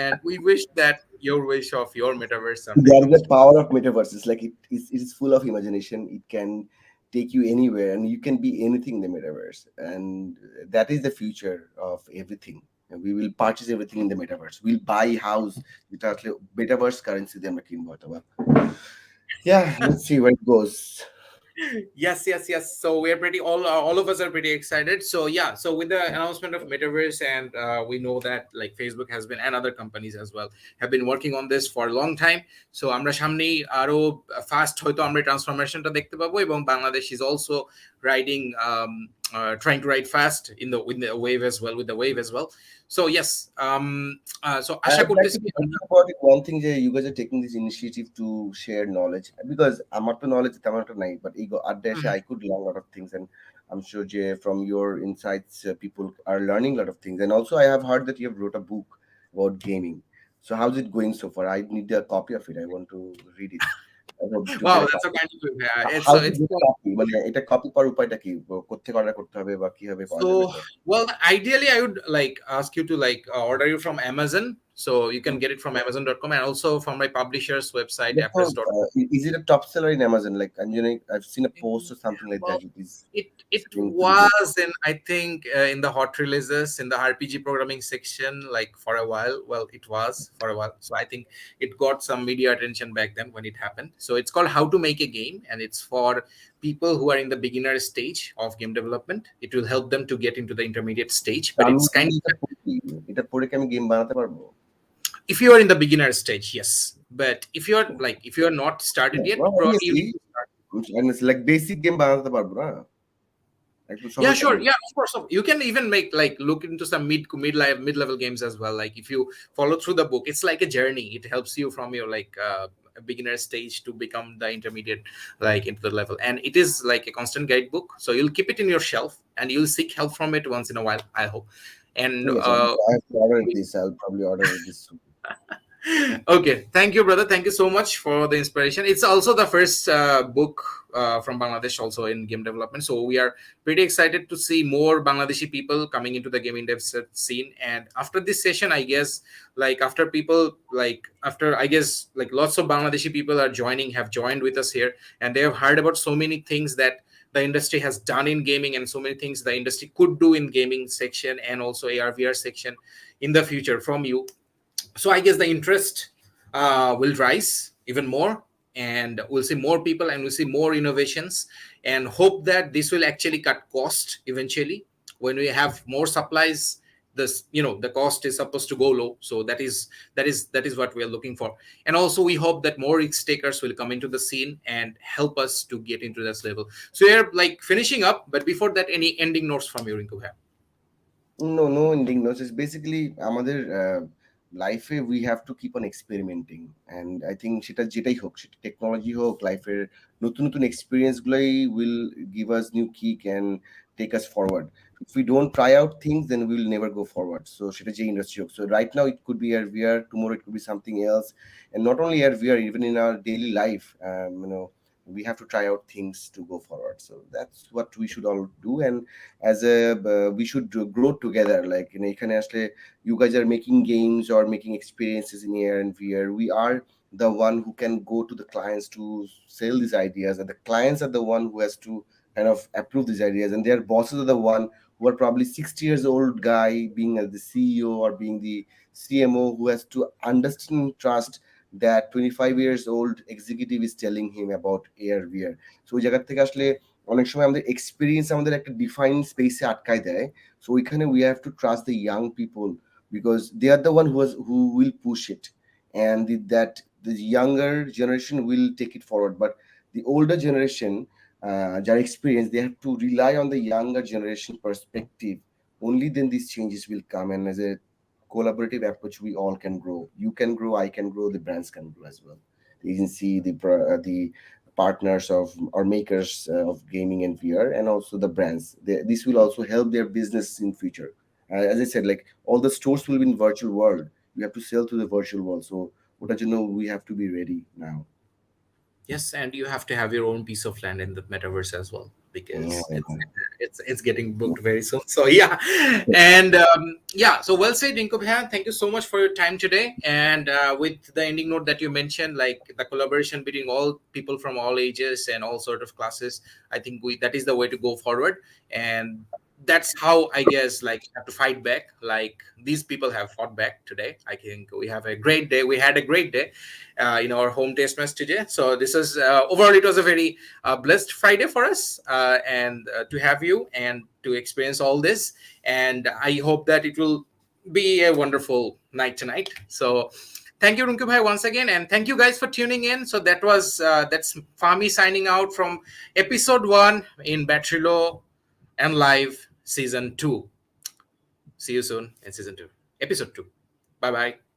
and we wish that your wish of your metaverse someday That's comes the true. power of metaverse. It's like it is full of imagination. It can take you anywhere, and you can be anything in the metaverse. And that is the future of everything. And we will purchase everything in the metaverse. We'll buy house with our metaverse currency. Then we can buy. Yeah, let's see where it goes. Yes, yes, yes. So we're pretty all of us are pretty excited. So yeah, so with the announcement of metaverse, and we know that like Facebook has been, and other companies as well have been working on this for a long time. So আমরা সামনেই আরো fast হয়তো আমরা ট্রান্সফরমেশনটা দেখতে পাবো, এবং Bangladesh is also riding trying to ride fast in the wave as well, with the wave as well. So yes, so Asha I'd like করতেছি to talk about it. One thing that you guys are taking this initiative to share knowledge, because I'm not to knowledge, but ego at I could learn a lot of things, and I'm sure Jay, from your insights, people are learning a lot of things. And also, I have heard that you have wrote a book about gaming. So how's it going so far? I need a copy of it. I want to read it. to get Wow, a that's so copy? kind of you. Yeah, it's How so to it's get copy? মানে এটা copy করার উপায়টা কি? কোত্থেকে order করতে হবে বা কিভাবে পাওয়া যাবে so এটা? well. Ideally, I would like ask you to like order you from Amazon, so you can hmm. get it from Amazon.com and also from my publisher's website, দেখো, appress.com. is it a top seller in Amazon? Like, I'm, I've seen a post or something like that. Well, It is it selling pretty good. was in, I think, in the hot releases in the RPG programming section, like for a while. Well, it was for a while, so I think it got some media attention back then when it happened. So it's called How to Make a Game, and it's for people who are in the beginner stage of game development. It will help them to get into the intermediate stage, তা but আমি it's kind যদি of, এটা পড়ি, এটা পড়ে কি আমি game বানাতে পারবো? if you are in the beginner stage, yes. But if you are not started Yeah, yet, well, probably you obviously, need to start. and it's like basic game বানাতে পারবো না? একটু Yeah, সহজ sure. game. Yeah, of course. You can even make like look into some mid level games as well. Like if you follow through the book, it's like a journey. It helps you from your like beginner stage to become the intermediate, like into the level. And it is like a constant guidebook. So you'll keep it in your shelf and you'll seek help from it once in a while, I hope. And ঠিক আছে, I have to order this. I'll probably order this soon. okay, thank you, brother. Thank you so much for the inspiration. It's also the first book from Bangladesh also in game development, so we are pretty excited to see more Bangladeshi people coming into the gaming dev scene. And after this session, I guess, like after people like after I guess like lots of Bangladeshi people are joining, have joined with us here, and they have heard about so many things that the industry has done in gaming and so many things the industry could do in gaming section and also ARVR section in the future from you. So I guess the interest will rise even more, and we'll see more people and we'll see more innovations, and hope that this will actually cut cost eventually. When we have more supplies, this, the cost is supposed to go low. So that is what we are looking for. And also we hope that more risk takers will come into the scene and help us to get into this level. So we're like finishing up, but before that, any ending notes from you, Rinku? No ending. No, it's basically আমাদের লাইফে we have to keep on experimenting, and I think সেটা যেটাই হোক, সেটা technology হোক, লাইফের নতুন নতুন এক্সপিরিয়েন্স গুলাই will give us new kick and take us forward. If we don't try out things, then we will never go forward. So সেটা যে ইন্ডাস্ট্রি হোক, so right now it could be ARVR, tomorrow it could be something else, and not only ARVR, even in our daily life, we have to try out things to go forward. So that's what we should all do, and as a we should grow together. Like, এখানে আসলে you guys are making games or making experiences in AR and VR. We are the one who can go to the clients to sell these ideas, and the clients are the one who has to kind of approve these ideas, and their bosses are the one who are probably 60 years old guy being as the CEO or being the CMO, who has to understand and trust that 25 years old executive is telling him about AR VR. So ওই জায়গা থেকে আসলে অনেক সময় আমাদের experience আমাদের একটা define স্পেসে আটকায় দেয়। সো ওইখানে we have to trust the young people, because they are the one who will push it, and that the younger generation will take it forward. But the older generation, যারা experience, they have to rely on the younger generation perspective. Only then these changes will come, and as a collaborative approach, we all can grow. You can grow, I can grow, the brands can grow as well. The agency, the partners of or makers of gaming and VR, and also the brands. This will also help their business in future. As I said, like all the stores will be in virtual world. You have to sell to the virtual world. So what do you know? We have to be ready now. Yes, and you have to have your own piece of land in the metaverse as well, Yeah. because it's getting booked very soon. So yeah, and yeah, so well said, Dinko Bhaiya. Thank you so much for your time today. And with the ending note that you mentioned, like the collaboration between all people from all ages and all sort of classes, I think that is the way to go forward. And that's how I guess like have to fight back. Like these people have fought back today. I think we have a great day. We had a great day in our home test match today. So this is overall it was a very blessed Friday for us, and to have you and to experience all this. And I hope that it will be a wonderful night tonight. So thank you, Runku Bhai, once again, and thank you guys for tuning in. So that's Fami signing out from episode 1 in Battery Low and Live season 2. See you soon in season 2, episode 2. Bye bye.